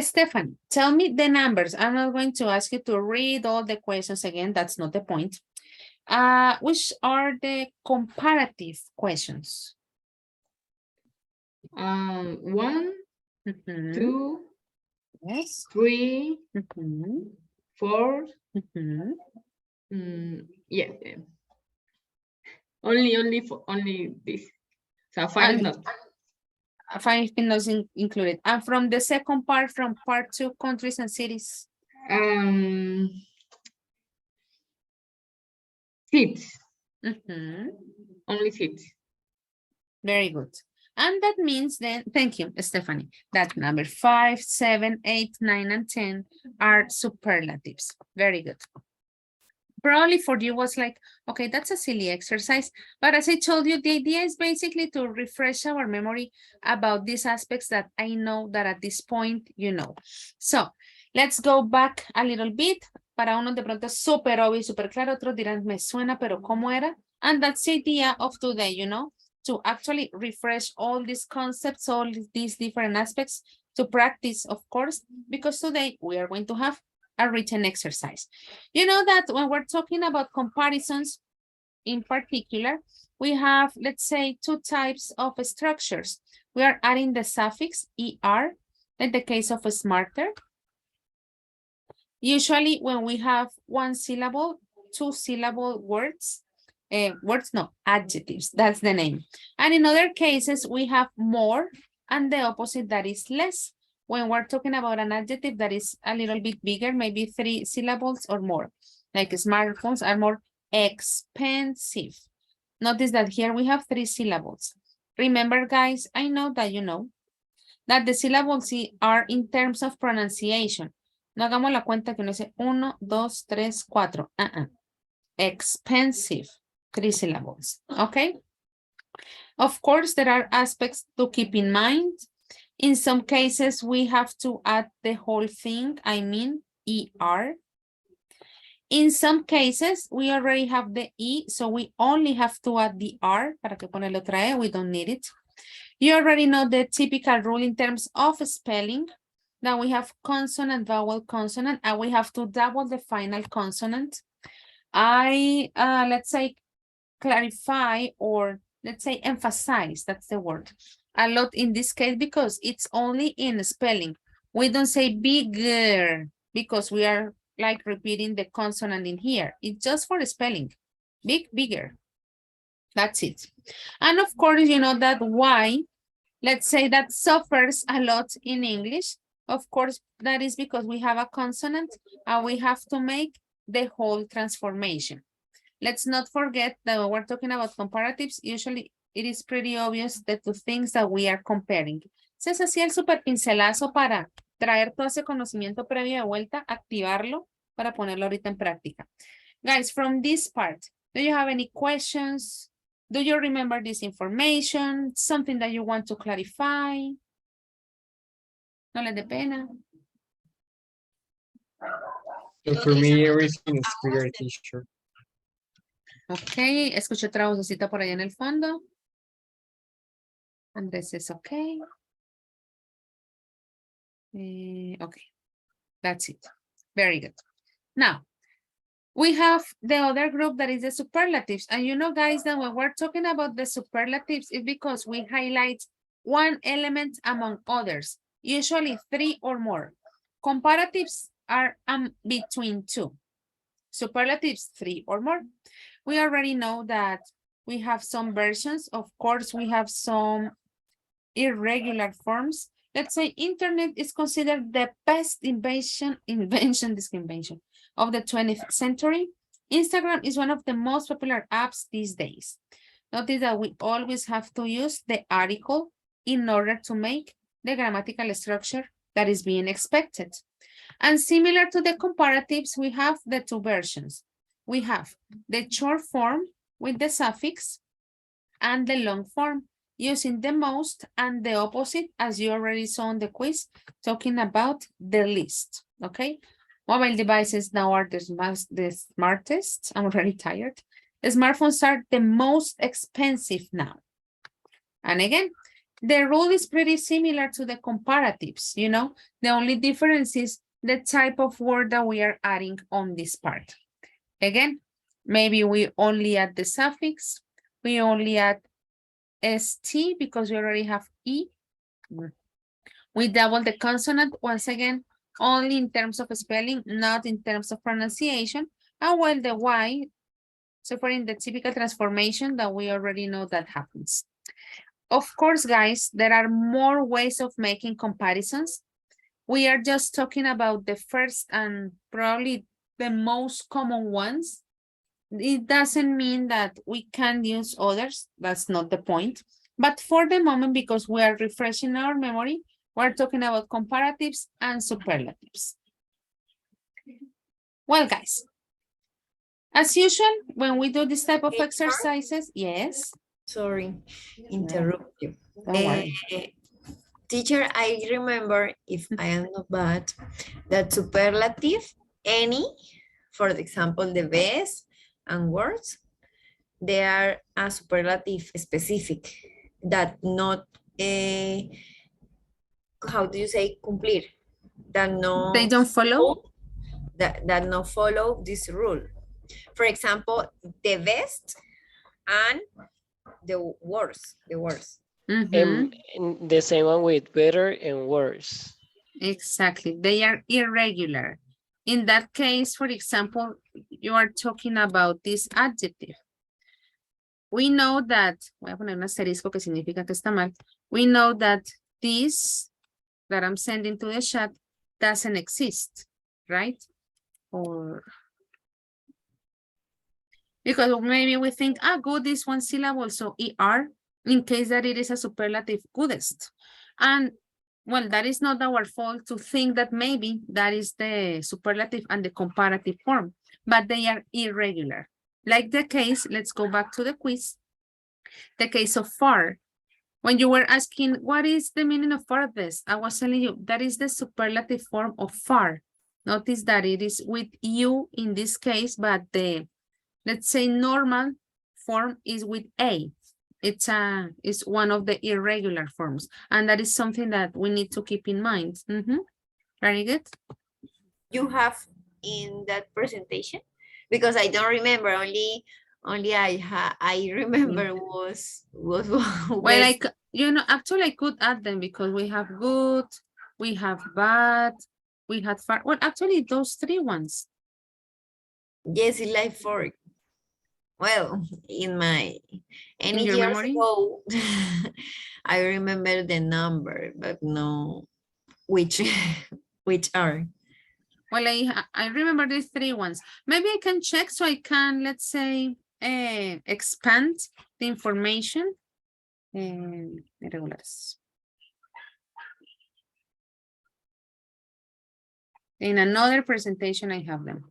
Stephanie, tell me the numbers. I'm not going to ask you to read all the questions again. That's not the point. Which are the comparative questions? 1, Mhm. 2, Yes. 3, Mhm. 4. Mhm. Yeah. Only this. So 5 not. 5 not included. And from the second part, from part 2, countries and cities. Seats. Mhm. Only seats. Very good. And that means then, thank you, Stephanie, that number 5, 7, 8, 9, and 10 are superlatives. Very good. Probably for you was like, okay, that's a silly exercise. But as I told you, the idea is basically to refresh our memory about these aspects that I know that at this point, you know. So let's go back a little bit. Para unos de pronto es súper obvio, súper claro. Otros dirán, me suena, pero ¿cómo era? And that's the idea of today, you know, to actually refresh all these concepts, all these different aspects to practice, of course, because today we are going to have a written exercise. You know that when we're talking about comparisons in particular, we have, let's say, 2 types of structures. We are adding the suffix ER in the case of a smarter. Usually when we have 1 syllable, 2 syllable words, adjectives, that's the name. And in other cases, we have more and the opposite that is less. When we're talking about an adjective that is a little bit bigger, maybe 3 syllables or more, like smartphones are more expensive. Notice that here we have 3 syllables. Remember, guys, I know that you know that the syllables are in terms of pronunciation. No hagamos la cuenta que uno dice 1, 2, 3, 4. Expensive, 3 syllables, okay? Of course, there are aspects to keep in mind. In some cases, we have to add the whole thing, I mean, ER. In some cases, we already have the E, so we only have to add the R. ¿Para qué ponerle otra E? We don't need it. You already know the typical rule in terms of spelling. Now we have consonant, vowel, consonant, and we have to double the final consonant. Let's say, clarify or let's say emphasize, that's the word, a lot in this case because it's only in spelling. We don't say bigger because we are like repeating the consonant in here. It's just for spelling. Big, bigger. That's it. And of course, you know that Y, let's say that suffers a lot in English. Of course, that is because we have a consonant and we have to make the whole transformation. Let's not forget that when we're talking about comparatives, usually it is pretty obvious the 2 things that we are comparing. Se hacía el super pincelazo para traer todo ese conocimiento previo de vuelta, activarlo para ponerlo ahorita en práctica. Guys, from this part, do you have any questions? Do you remember this information? Something that you want to clarify? No les dé pena. So for me, everything is clear, teacher. Ok, escucho otra vocecita por allá en el fondo. Andrés es ok. Okay, that's it. Very good. Now, we have the other group that is the superlatives. And you know, guys, that when we're talking about the superlatives, it's because we highlight one element among others, usually 3 or more. Comparatives are between 2. Superlatives, 3 or more. We already know that we have some versions. Of course, we have some irregular forms. Let's say internet is considered the best invention of the 20th century. Instagram is one of the most popular apps these days. Notice that we always have to use the article in order to make the grammatical structure that is being expected. And similar to the comparatives, we have the two versions. We have the short form with the suffix and the long form using the most and the opposite, as you already saw in the quiz, talking about the least, okay? Mobile devices now are the smartest. I'm already tired. Smartphones are the most expensive now. And again, the rule is pretty similar to the comparatives, you know? The only difference is the type of word that we are adding on this part. Again, maybe we only add the suffix, we only add st because we already have e. We double the consonant, once again, only in terms of spelling, not in terms of pronunciation. And while the y, suffering the typical transformation that we already know that happens. Of course, guys, there are more ways of making comparisons. We are just talking about the first and probably the most common ones. It doesn't mean that we can't use others. That's not the point. But for the moment, because we are refreshing our memory, we're talking about comparatives and superlatives. Well, guys, as usual, when we do this type of exercises, yes. Sorry, interrupt you. Don't worry. Teacher, I remember, if I am not bad, that superlative, any, for example, the best and words, they are a superlative specific that not, how do you say, cumplir? That no, they don't follow? That not follow this rule. For example, the best and the worst, And the same one with better and worse. Exactly. They are irregular. In that case, for example, you are talking about this adjective. We know that, voy a poner un asterisco que significa que está mal. We know that this that I'm sending to the chat doesn't exist, right? Or because maybe we think, good is one syllable, so ER, in case that it is a superlative goodest. And well, that is not our fault to think that maybe that is the superlative and the comparative form, but they are irregular. Like the case, let's go back to the quiz. The case of far. When you were asking, what is the meaning of farthest? I was telling you, that is the superlative form of far. Notice that it is with you in this case, but the, let's say, normal form is with a. It's one of the irregular forms, and that is something that we need to keep in mind. Very good. You have in that presentation, because I don't remember. Only I remember was well, like, you know, actually I could add them because we have good, we have bad, we had far. Well, actually those three ones. Yes, it's like for, well, in my any years memory? ago, I remember the number, but no, which are. Well, I remember these three ones. Maybe I can check so I can, let's say, expand the information. Irregulares. In another presentation, I have them.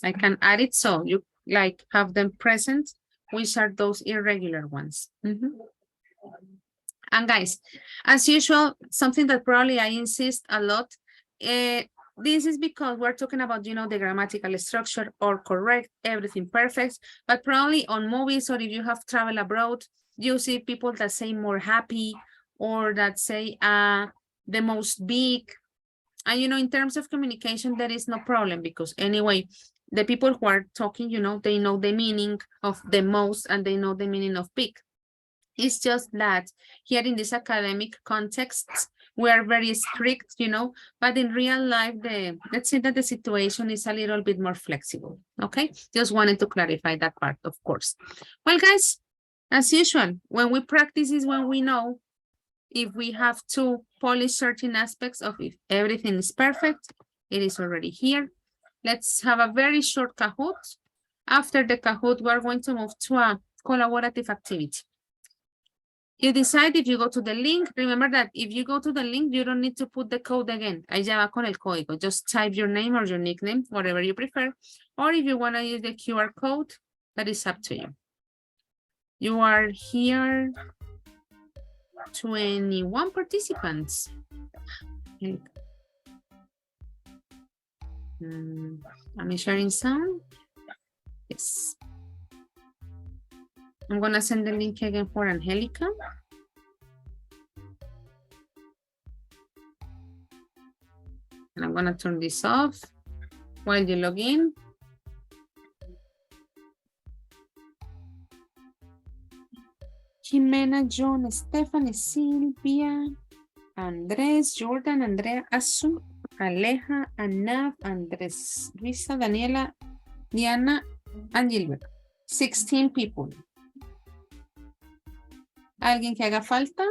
I can add it so you like have them present, which are those irregular ones. And guys, as usual, something that probably I insist a lot, this is because we're talking about, you know, the grammatical structure or correct, everything perfect, but probably on movies or if you have traveled abroad, you see people that say more happy or that say the most big. And, you know, in terms of communication, there is no problem because anyway, the people who are talking, you know, they know the meaning of the most and they know the meaning of big. It's just that here in this academic context, we are very strict, you know, but in real life, let's say that the situation is a little bit more flexible, okay? Just wanted to clarify that part, of course. Well, guys, as usual, when we practice is when we know if we have to polish certain aspects of if everything is perfect, it is already here. Let's have a very short Kahoot. After the Kahoot, we're going to move to a collaborative activity. You decide if you go to the link. Remember that if you go to the link, you don't need to put the code again. Ahí ya va con el código. Just type your name or your nickname, whatever you prefer. Or if you want to use the QR code, that is up to you. You are here 21 participants. Am I sharing sound? Yes. I'm going to send the link again for Angelica. And I'm going to turn this off while you log in. Jimena, John, Stephanie, Silvia, Andrés, Jordan, Andrea, Azu, Aleja, Anab, Andrés, Luisa, Daniela, Diana, and Gilbert. 16 people. ¿Alguien que haga falta?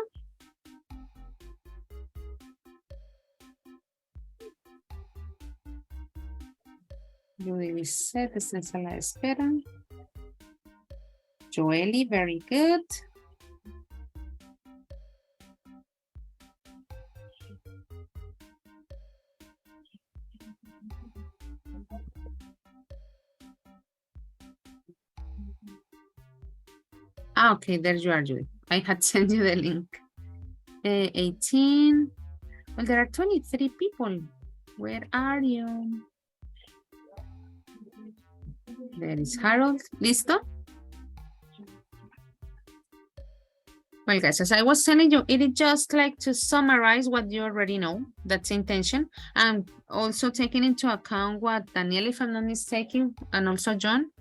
Judy Lisette, está en sala de espera. Joely, very good. Ah, okay, there you are, Judy. I had sent you the link. 18. Well, there are 23 people. Where are you? There is Harold. ¿Listo? Well, guys, as I was telling you, it is just like to summarize what you already know. That's the intention. And also taking into account what Daniel, if I'm not mistaken, and also John,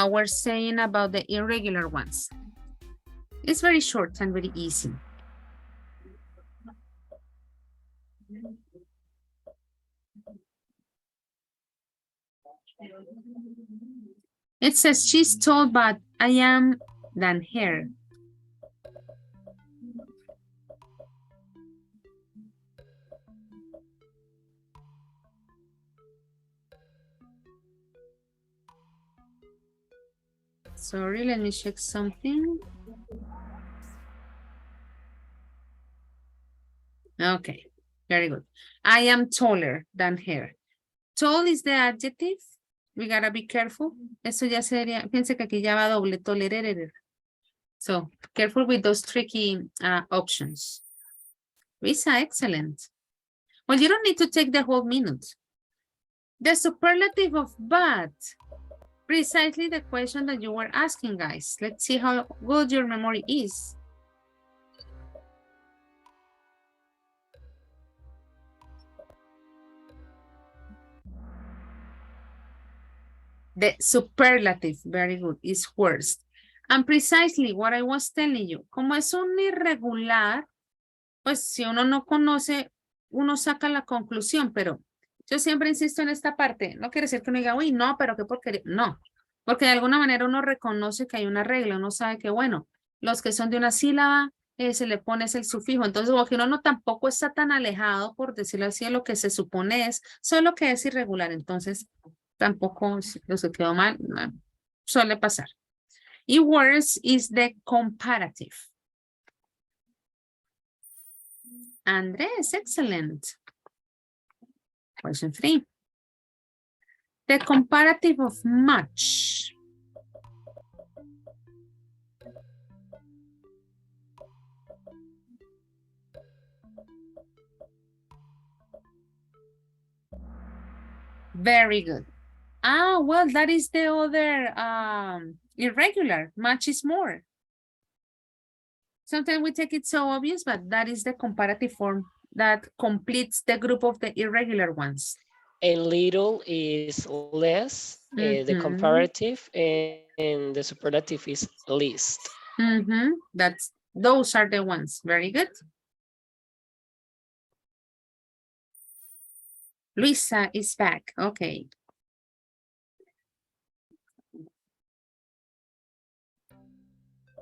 were saying about the irregular ones. It's very short and very easy. It says she's tall, but I am than her. Sorry, let me check something. Okay, very good. I am taller than her. Tall is the adjective. We gotta be careful. Eso ya sería, piense que aquí ya va doble, tolerer. So, careful with those tricky options. Lisa, excellent. Well, you don't need to take the whole minute. The superlative of bad. Precisely the question that you were asking, guys. Let's see how good your memory is. The superlative, very good, is worst. And precisely what I was telling you, como es un irregular, pues si uno no conoce, uno saca la conclusión, pero yo siempre insisto en esta parte, no quiere decir que uno diga, uy, no, pero qué porquería, no, porque de alguna manera uno reconoce que hay una regla, uno sabe que, bueno, los que son de una sílaba, se le pone el sufijo, entonces como que uno no tampoco está tan alejado, por decirlo así, de lo que se supone es, solo que es irregular, entonces tampoco se quedó mal, no, suele pasar. Y worse is the comparative. Andrés, excellent. Question 3. The comparative of much. Very good. Ah, well, that is the other irregular. Much is more. Sometimes we take it so obvious, but that is the comparative form that completes the group of the irregular ones. And little is less, the comparative, and the superlative is least. Those are the ones. Very good. Luisa is back. Okay.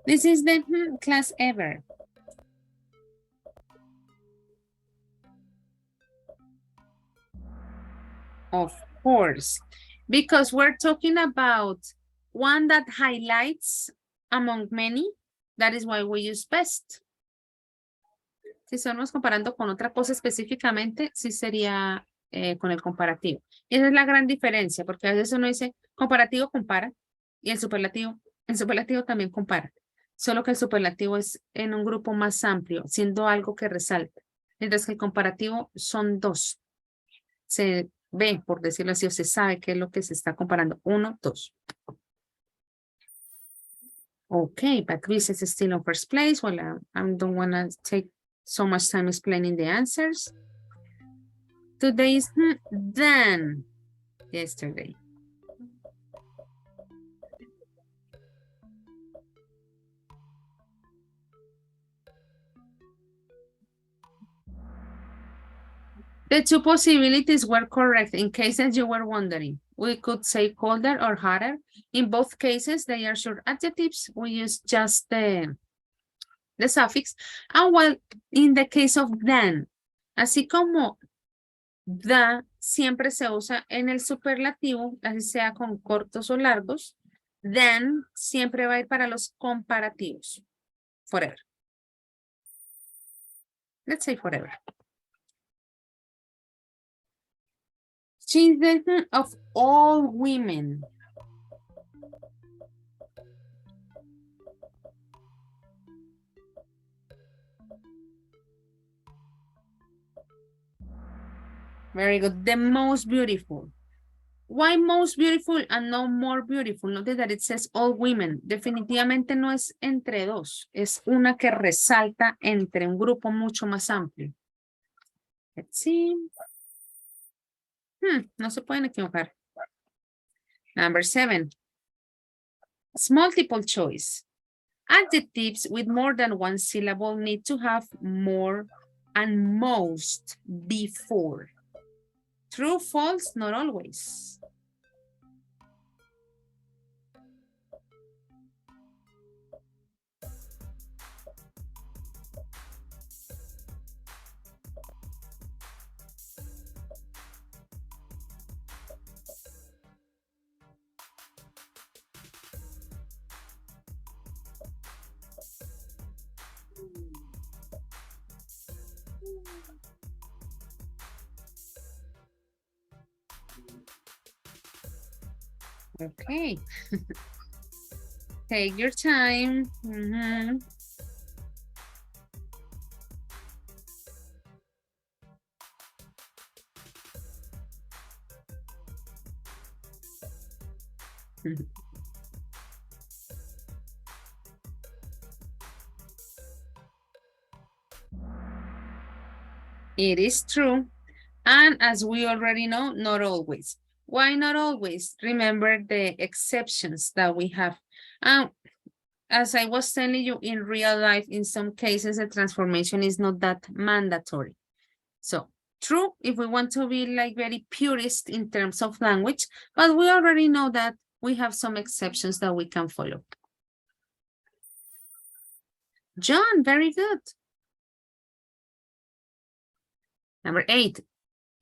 This is the class ever. Of course, because we're talking about one that highlights among many That is why we use best. Si estamos comparando con otra cosa específicamente, sí sería con el comparativo. Y esa es la gran diferencia, porque a veces uno dice comparativo compara y el superlativo también compara. Solo que el superlativo es en un grupo más amplio, siendo algo que resalta. Mientras que el comparativo son dos. Se ve, por decirlo así, o se sabe qué es lo que se está comparando. 1, 2. Okay, but Chris is still on first place. Well, I don't want to take so much time explaining the answers. Today is than yesterday. The two possibilities were correct in case that you were wondering. We could say colder or hotter. In both cases, they are short adjectives. We use just the suffix. And well, in the case of than, así como the siempre se usa en el superlativo, así sea con cortos o largos, then siempre va a ir para los comparativos. Forever. Let's say forever. She's the of all women. Very good. The most beautiful. Why most beautiful and no more beautiful? Notice that it says all women. Definitivamente no es entre dos. Es una que resalta entre un grupo mucho más amplio. Let's see. No se pueden equivocar. Number 7. It's multiple choice. Adjectives with more than one syllable need to have more and most before. True, false, not always. Okay. Take your time. It is true. And as we already know, not always. Why not always? Remember the exceptions that we have. As I was telling you, in real life, in some cases, the transformation is not that mandatory. So true, if we want to be like very purist in terms of language, but we already know that we have some exceptions that we can follow. John, very good. Number 8,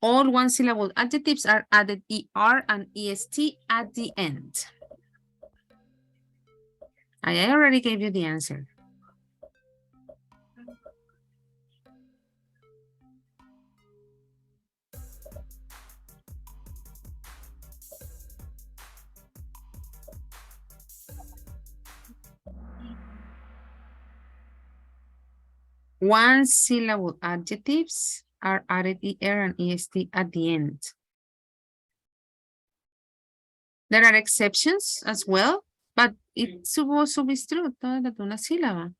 all one-syllable adjectives are added ER and EST at the end. I already gave you the answer. One-syllable adjectives are added ER and EST at the end. There are exceptions as well, but it's supposed to be true. Una sílaba.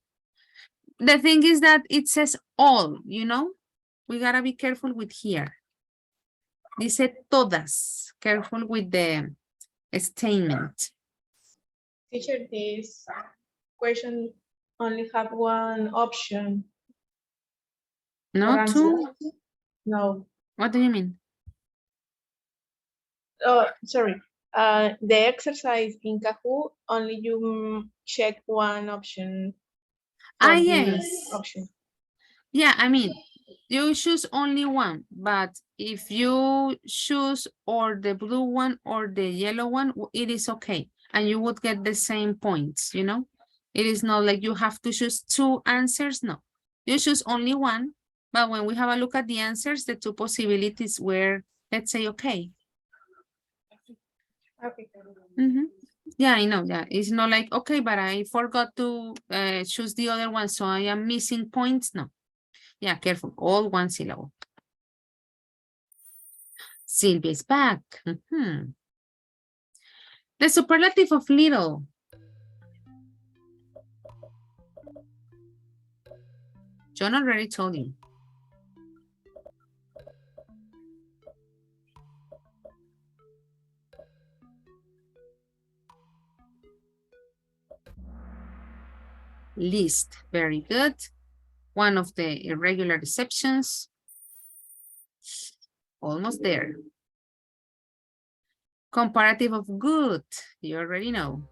The thing is that it says all, you know? We gotta be careful with here. Dice todas. Careful with the statement. Teacher, this question only have one option. No, two? No. What do you mean? Oh, sorry. The exercise in Kahoot, only you check one option. Yes. Option. Yeah, I mean, you choose only one, but if you choose or the blue one or the yellow one, it is okay. And you would get the same points, you know? It is not like you have to choose two answers. No, you choose only one. But when we have a look at the answers, the two possibilities were, let's say, okay. Okay. Yeah, I know that. It's not like, okay, but I forgot to choose the other one, so I am missing points. No. Yeah, careful. All one syllable. Sylvia is back. The superlative of little. John already told you. Least, very good. One of the irregular exceptions. Almost there. Comparative of good, you already know.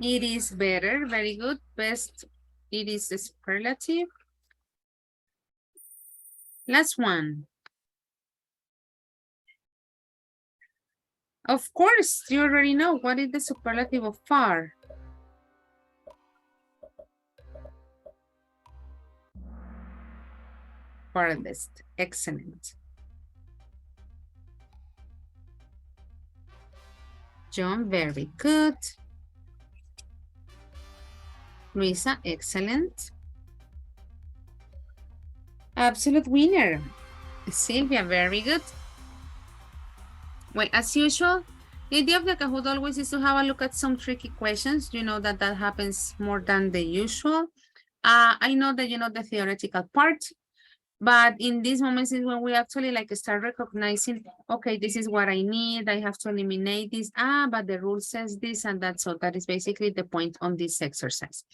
It is better, very good. Best, it is superlative. Last one. Of course, you already know what is the superlative of far. Farthest, excellent. John, very good. Luisa, excellent. Absolute winner. Sylvia, very good. Well, as usual, the idea of the Kahoot always is to have a look at some tricky questions. You know that happens more than the usual. I know that you know the theoretical part, but in these moments is when we actually like start recognizing, okay, this is what I need. I have to eliminate this. But the rule says this and that. So that is basically the point on this exercise.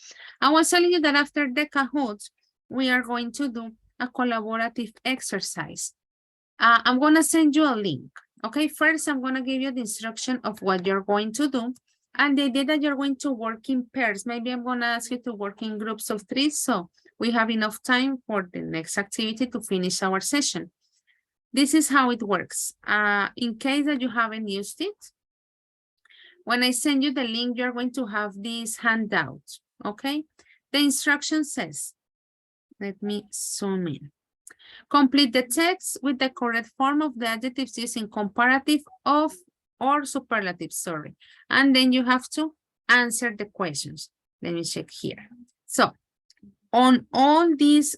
I was telling you that after the Kahoot, we are going to do a collaborative exercise. I'm going to send you a link. Okay, first I'm going to give you the instruction of what you're going to do. And the idea that you're going to work in pairs. Maybe I'm going to ask you to work in groups of 3. So we have enough time for the next activity to finish our session. This is how it works. In case that you haven't used it, when I send you the link, you're going to have this handout. Okay, the instruction says, let me zoom in. Complete the text with the correct form of the adjectives using comparative of or superlative, sorry. And then you have to answer the questions. Let me check here. So on all these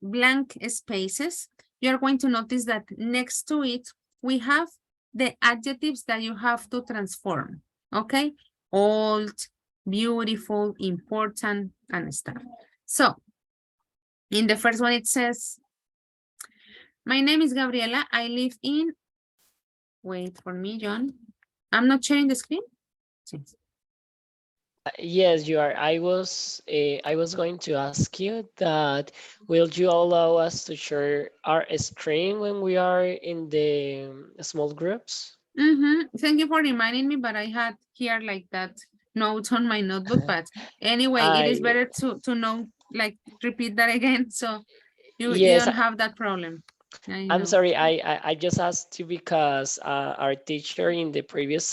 blank spaces, you're going to notice that next to it, we have the adjectives that you have to transform. Okay, old, beautiful, important, and stuff. So in the first one, it says, my name is Gabriela. I live in, wait for me, John. I'm not sharing the screen. Yes, you are. I was going to ask you that, will you allow us to share our screen when we are in the small groups? Thank you for reminding me, but I had here like that note on my notebook. But anyway, it is better to know, like repeat that again, so you don't have that problem. I'm sorry, I just asked you because our teacher in the previous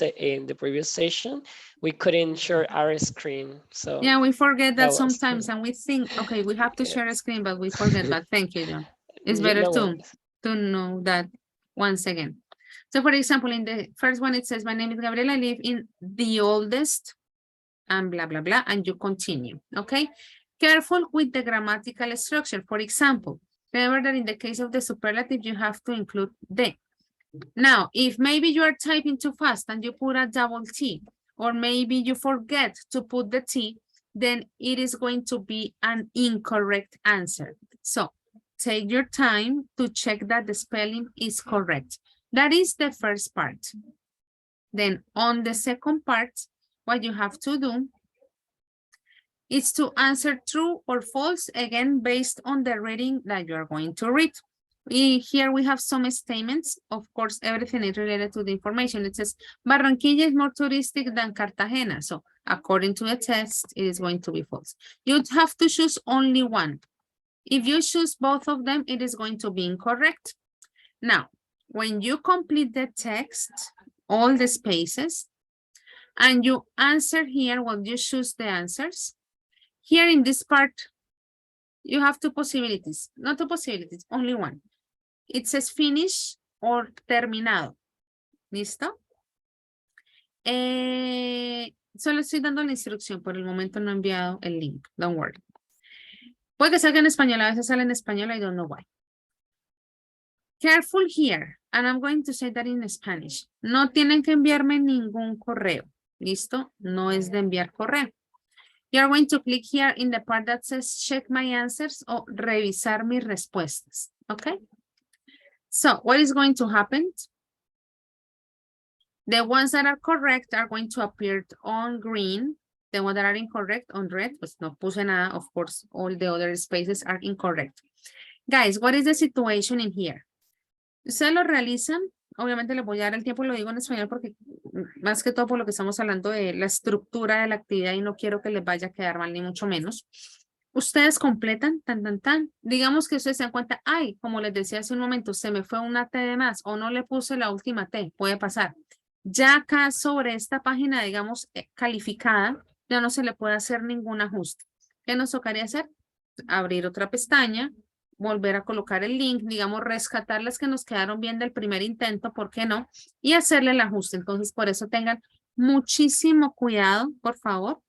session, we couldn't share our screen. So yeah, we forget that sometimes, and we think, okay, we have to share a screen, but we forget. But thank you, John. It's better to know that once again. So for example, in the first one, it says, my name is Gabriela, I live in the oldest, and blah, blah, blah, and you continue, okay? Careful with the grammatical structure. For example, remember that in the case of the superlative, you have to include the. Now, if maybe you are typing too fast and you put a double T, or maybe you forget to put the T, then it is going to be an incorrect answer. So take your time to check that the spelling is correct. That is the first part. Then on the second part, what you have to do is to answer true or false, again, based on the reading that you are going to read. Here we have some statements. Of course, everything is related to the information. It says, Barranquilla is more touristic than Cartagena. So according to the test, it is going to be false. You have to choose only one. If you choose both of them, it is going to be incorrect. Now, when you complete the text, all the spaces, and you answer here, when you choose the answers, here in this part, you have two possibilities. Not two possibilities, only one. It says finish or terminado. ¿Listo? Solo estoy dando la instrucción. Por el momento no he enviado el link. Don't worry. Puede que salga en español. A veces sale en español. I don't know why. Careful here. And I'm going to say that in Spanish. No tienen que enviarme ningún correo. ¿Listo? No es de enviar correo. You're going to click here in the part that says check my answers o revisar mis respuestas. Okay? So what is going to happen? The ones that are correct are going to appear on green. The ones that are incorrect on red. Pues no puse nada. Of course, all the other spaces are incorrect. Guys, what is the situation in here? Ustedes lo realizan. Obviamente les voy a dar el tiempo, lo digo en español porque más que todo por lo que estamos hablando de la estructura de la actividad y no quiero que les vaya a quedar mal ni mucho menos. Ustedes completan, digamos que ustedes se dan cuenta, ay, como les decía hace un momento, se me fue una T de más o no le puse la última T, puede pasar. Ya acá sobre esta página, digamos, calificada, ya no se le puede hacer ningún ajuste. ¿Qué nos tocaría hacer? Abrir otra pestaña, volver a colocar el link, digamos, rescatar las que nos quedaron bien del primer intento, ¿por qué no? Y hacerle el ajuste. Entonces, por eso tengan muchísimo cuidado, por favor,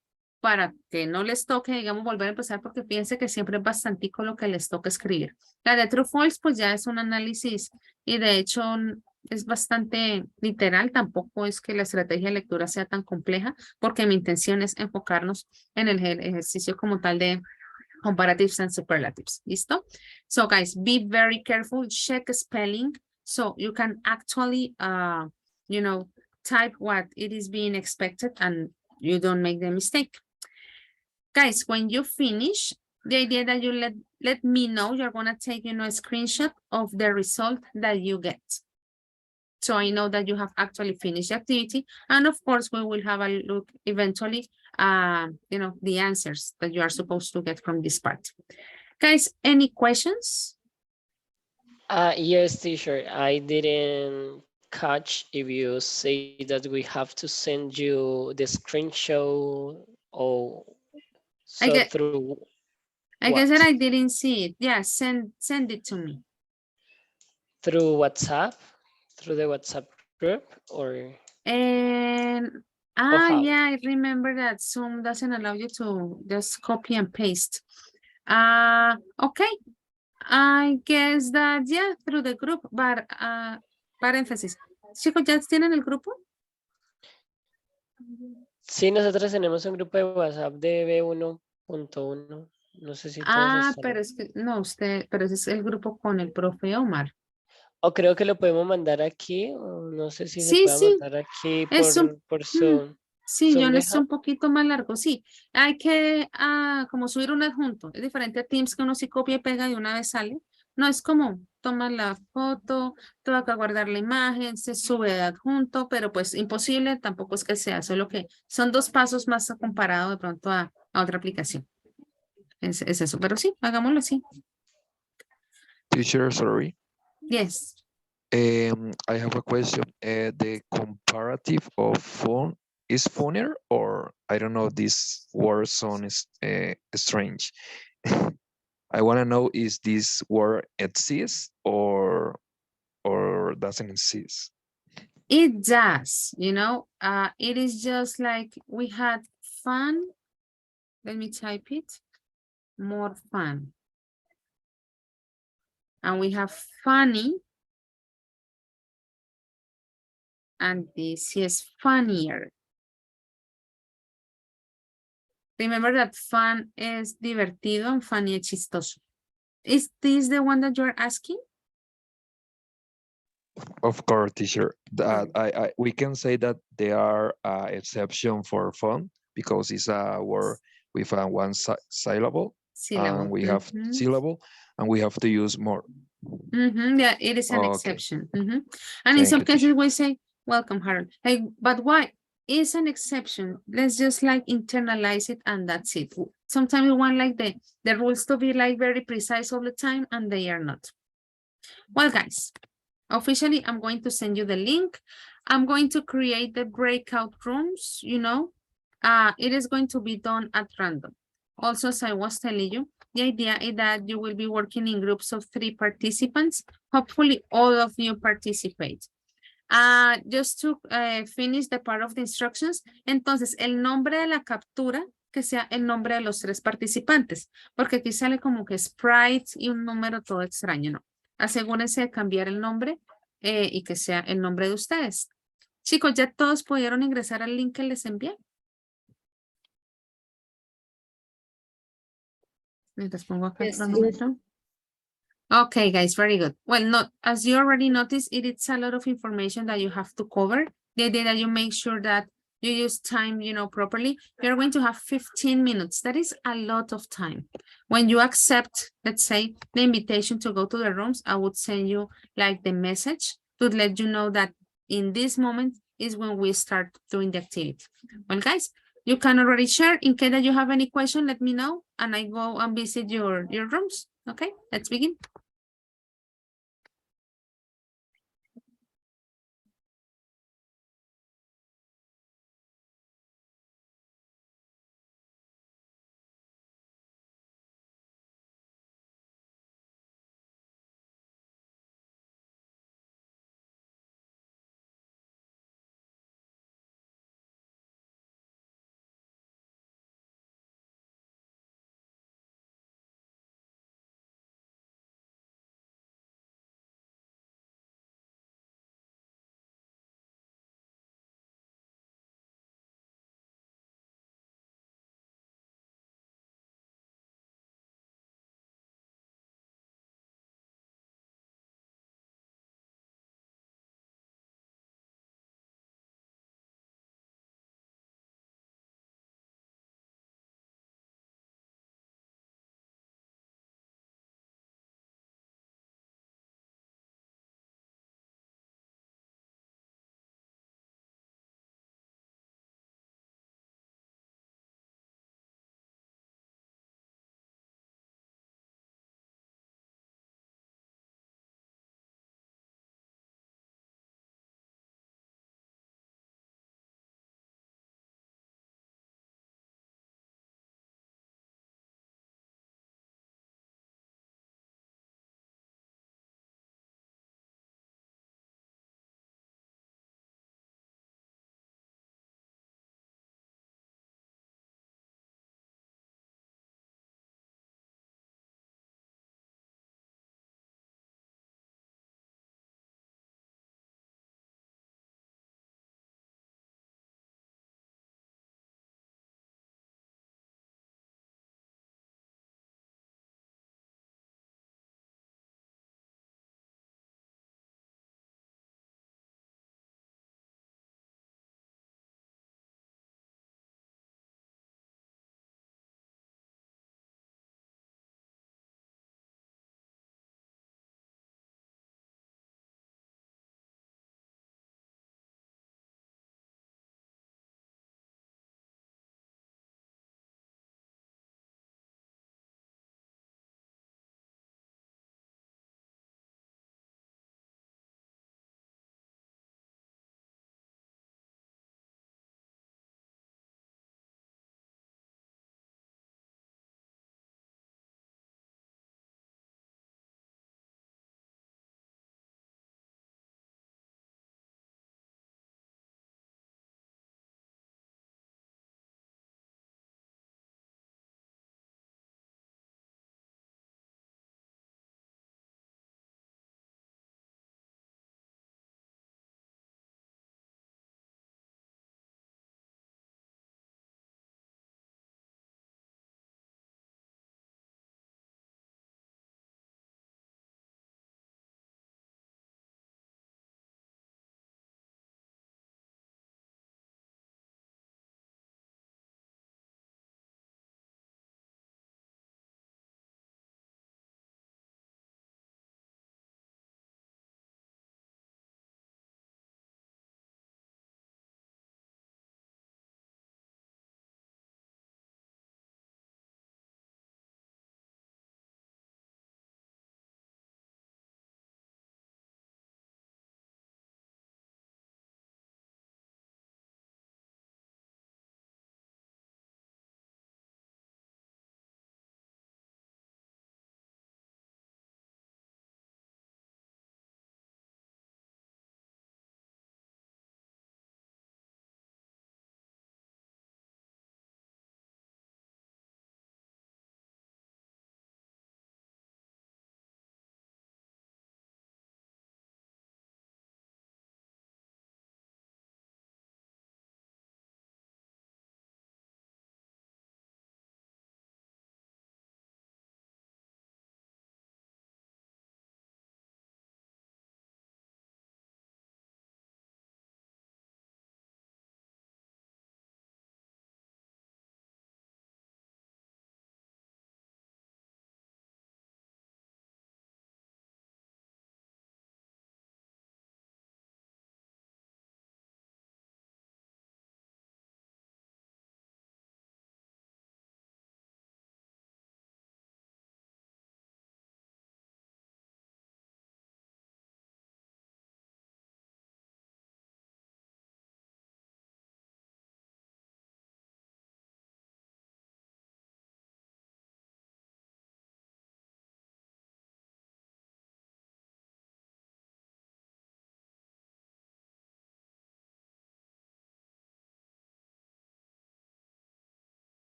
para que no les toque, digamos, volver a empezar, porque fíjense que siempre es bastantico lo que les toca escribir. La de True False, pues ya es un análisis y de hecho es bastante literal, tampoco es que la estrategia de lectura sea tan compleja, porque mi intención es enfocarnos en el ejercicio como tal de comparatives and superlatives. ¿Listo? So guys, be very careful, check spelling, so you can actually, you know, type what it is being expected and you don't make the mistake. Guys, when you finish, the idea that you let me know, you're gonna take, you know, a screenshot of the result that you get. So I know that you have actually finished the activity. And of course, we will have a look eventually, you know, the answers that you are supposed to get from this part. Guys, any questions? Yes, teacher. I didn't catch if you say that we have to send you the screenshot or so through I guess that I didn't see it. Yeah, send it to me. Through WhatsApp? Through the WhatsApp group or? And yeah, I remember that Zoom doesn't allow you to just copy and paste. Okay. I guess that, yeah, through the group, but paréntesis. Chicos, ¿ya tienen el grupo? Sí, nosotros tenemos un grupo de WhatsApp de B1.1. No sé si todos están. Pero es que, no, pero ese es el grupo con el profe Omar. O creo que lo podemos mandar aquí, o no sé si Sí, se puede mandar aquí por Zoom. Sí, yo no es un poquito más largo, sí. Hay que como subir un adjunto. Es diferente a Teams que uno sí copia y pega y una vez sale. No, es como tomar la foto, tengo que guardar la imagen, se sube de adjunto, pero pues imposible, tampoco es que sea, solo que son 2 pasos más comparado de pronto a otra aplicación. Es eso, pero sí, hagámoslo así. Teacher, sorry. Yes. I have a question. The comparative of phone is funnier, or I don't know, this word sounds strange. I want to know, is this word exists or doesn't exist? It does, you know, it is just like we had fun. Let me type it. More fun. And we have funny. And this is funnier. Remember that fun is divertido and funny es chistoso. Is this the one that you're asking? Of course, teacher. That we can say that there are exception for fun because it's a word with one syllable, and we have syllable, and we have to use more. Yeah, it is an Okay. exception. And in Thank some you, cases, teacher. we say, welcome, Harold. Hey, but why? It's an exception. Let's just like internalize it and that's it. Sometimes we want like the rules to be like very precise all the time and they are not. Well, guys, officially, I'm going to send you the link. I'm going to create the breakout rooms, you know. It is going to be done at random. Also, as I was telling you, the idea is that you will be working in groups of 3 participants. Hopefully, all of you participate. Just to finish the part of the instructions, entonces, el nombre de la captura, que sea el nombre de los 3 participantes, porque aquí sale como que Sprite y un número todo extraño, ¿no? Asegúrense de cambiar el nombre y que sea el nombre de ustedes. Chicos, ¿ya todos pudieron ingresar al link que les envié? Mientras pongo acá el Yes, cronómetro. Okay, guys, very good. Well, not as you already noticed, it is a lot of information that you have to cover. The idea that you make sure that you use time, you know, properly. You're going to have 15 minutes. That is a lot of time. When you accept, let's say, the invitation to go to the rooms, I would send you like the message to let you know that in this moment is when we start doing the activity. Well, guys, you can already share. In case that you have any question, let me know and I go and visit your rooms. Okay, let's begin.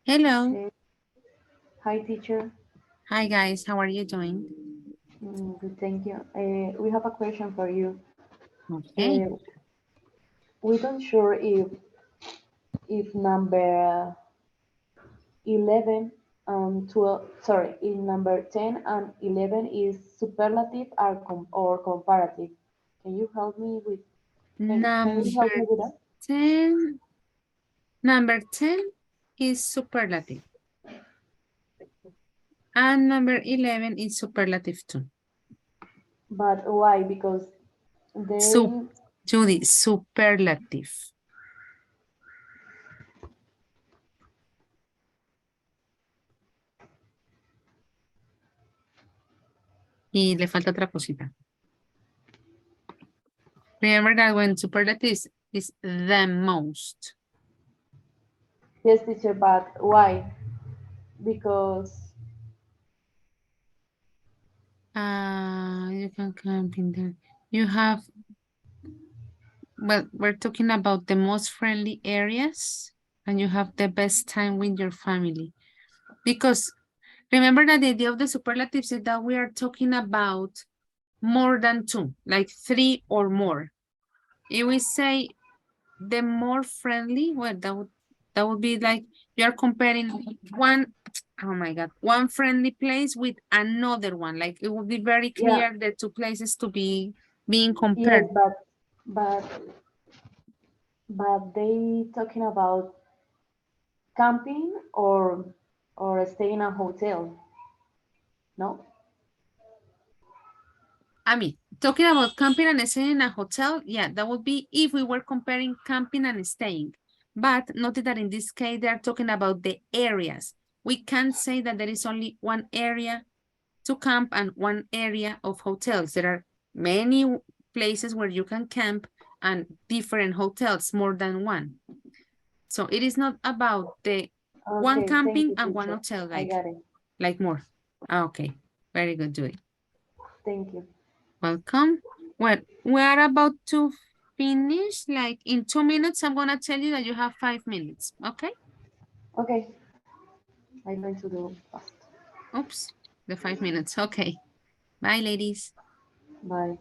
Hello. Hi, teacher. Hi, guys. How are you doing? Good, thank you. We have a question for you. Okay. We don't sure if number 11 and 12, sorry, in number 10 and 11 is superlative or comparative. Can you help me with, can you help me with that? 10. Number 10 is superlative. And number 11 is superlative too. But why? Because they... Judy, superlative. Y le falta otra cosita. Remember that when superlative is the most. Yes, teacher, but why? Because... You can camp in there. You have, well, we're talking about the most friendly areas and you have the best time with your family. Because remember that the idea of the superlatives is that we are talking about more than two, like 3 or more. If we say the more friendly, well, that would be like you're comparing one, oh my God, one friendly place with another one. Like it would be very clear the two places to be being compared. Yes, but they talking about camping or staying in a hotel, no? I mean, talking about camping and staying in a hotel, yeah, that would be if we were comparing camping and staying. But notice that in this case, they are talking about the areas. We can't say that there is only one area to camp and one area of hotels. There are many places where you can camp and different hotels, more than one. So it is not about the one camping and one hotel, like more. Okay, very good, Judy. Thank you. Welcome. Well, we are about to finish. Like in 2 minutes, I'm gonna tell you that you have 5 minutes, okay? Okay. I'm going to do fast. Oops, the 5 minutes, okay. Bye, ladies. Bye.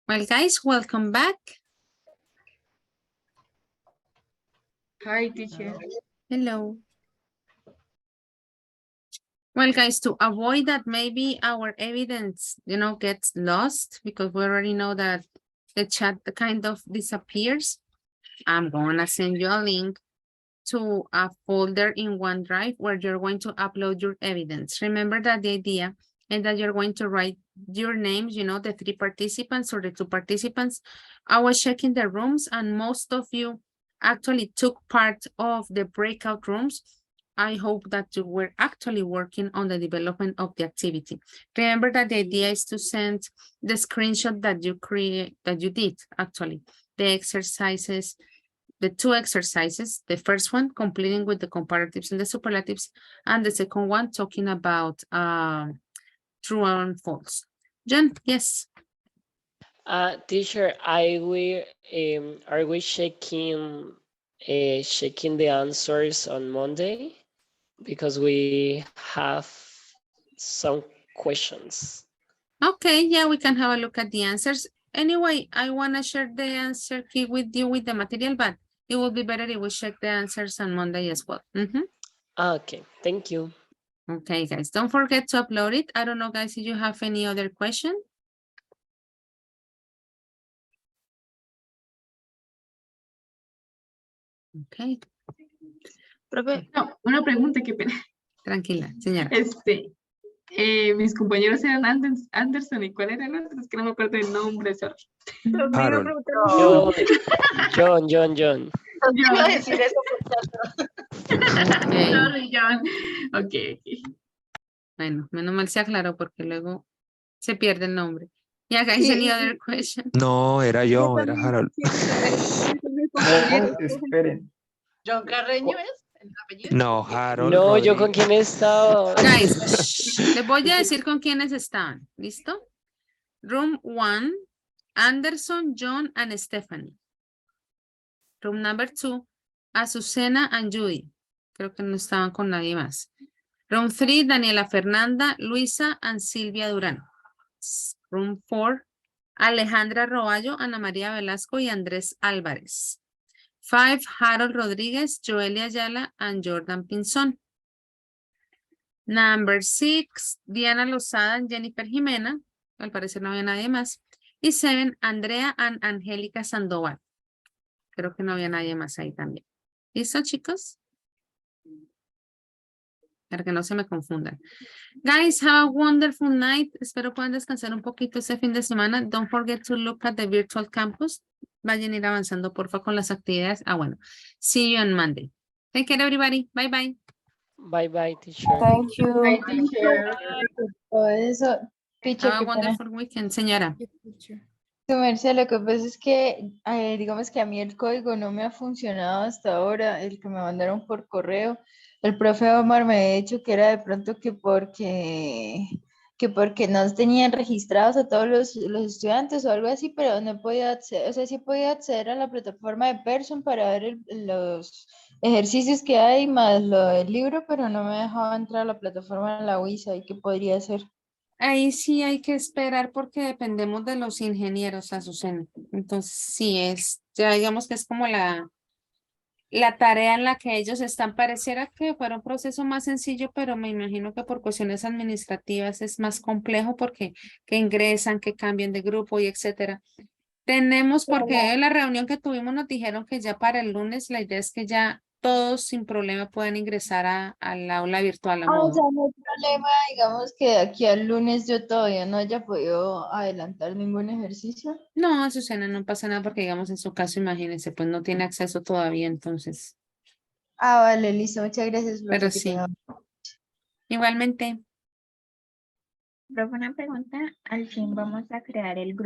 Well, guys, welcome back. Hi, teacher. Hello. Well, guys, to avoid that maybe our evidence, gets lost because we already know that the chat kind of disappears, I'm going to send you a link to a folder in OneDrive where you're going to upload your evidence. Remember that the idea is that you're going to write your names, the 3 participants or the 2 participants. I was checking the rooms and most of you actually took part of the breakout rooms. I hope that you were actually working on the development of the activity. Remember that the idea is to send the screenshot that you did actually, the exercises, the 2 exercises, the first one completing with the comparatives and the superlatives, and the second one talking about true and false. John, yes. Teacher, are we checking the answers on Monday? Because we have some questions. Okay, yeah, we can have a look at the answers. Anyway, I want to share the answer key with you with the material, but it will be better if we check the answers on Monday as well. Okay, thank you. Okay, guys, don't forget to upload it. I don't know, guys, if you have any other question. Okay. Profe, no, una pregunta, qué pena. Tranquila, señora. Mis compañeros eran Anderson, ¿y cuál era el otro? Es que no me acuerdo el nombre, sorry. Harold. John. No te iba a decir eso Okay. Sorry, John. Ok. Bueno, menos mal se aclaró porque luego se pierde el nombre. Yeah, guys, any other question? No, era yo, era Harold. Esperen. ¿John Carreño es el apellido? No, Harold. No, yo Rodríguez. con quién estaba. Guys, les voy a decir con quiénes estaban. ¿Listo? Room 1, Anderson, John, and Stephanie. Room number 2, Azucena and Judy. Creo que no estaban con nadie más. Room 3, Daniela Fernanda, Luisa, and Silvia Durán. Room 4, Alejandra Roballo, Ana María Velasco y Andrés Álvarez. 5, Harold Rodríguez, Joelia Ayala, and Jordan Pinzón. Number 6, Diana Lozada and Jennifer Jimena. Al parecer no había nadie más. Y 7, Andrea and Angélica Sandoval. Creo que no había nadie más ahí también. ¿Listo, chicos? Para que no se me confundan. Guys, have a wonderful night. Espero puedan descansar un poquito ese fin de semana. Don't forget to look at the virtual campus. Vayan a ir avanzando, porfa, con las actividades. Bueno. See you on Monday. Take care, everybody. Bye, bye. Bye, bye, teacher. Thank you. Bye, teacher. Todo eso, teacher, Have a qué pena. wonderful weekend, señora. Su merced, lo que pasa es que, digamos que a mí el código no me ha funcionado hasta ahora, el que me mandaron por correo. El profe Omar me ha dicho que era de pronto que porque no tenían registrados a todos los estudiantes o algo así, pero no podía acceder, o sea, sí podía acceder a la plataforma de Person para ver los ejercicios que hay más lo del libro, pero no me dejaba entrar a la plataforma de la WISA. ¿Y qué podría hacer? Ahí sí hay que esperar porque dependemos de los ingenieros, Azucena. Entonces, sí ya digamos que es como la tarea en la que ellos están. Pareciera que fuera un proceso más sencillo, pero me imagino que por cuestiones administrativas es más complejo porque que ingresan, que cambien de grupo y etcétera. Tenemos, porque en la reunión que tuvimos nos dijeron que ya para el lunes la idea es que ya todos sin problema puedan ingresar al aula virtual. O sea, no hay problema, digamos que de aquí al lunes yo todavía no haya podido adelantar ningún ejercicio. No, Azucena, no pasa nada porque digamos en su caso, imagínense, pues no tiene acceso todavía, entonces. Vale, listo, muchas gracias, profe. Pero que sí. tenga- Igualmente. Profe, una pregunta, al fin vamos a crear el grupo.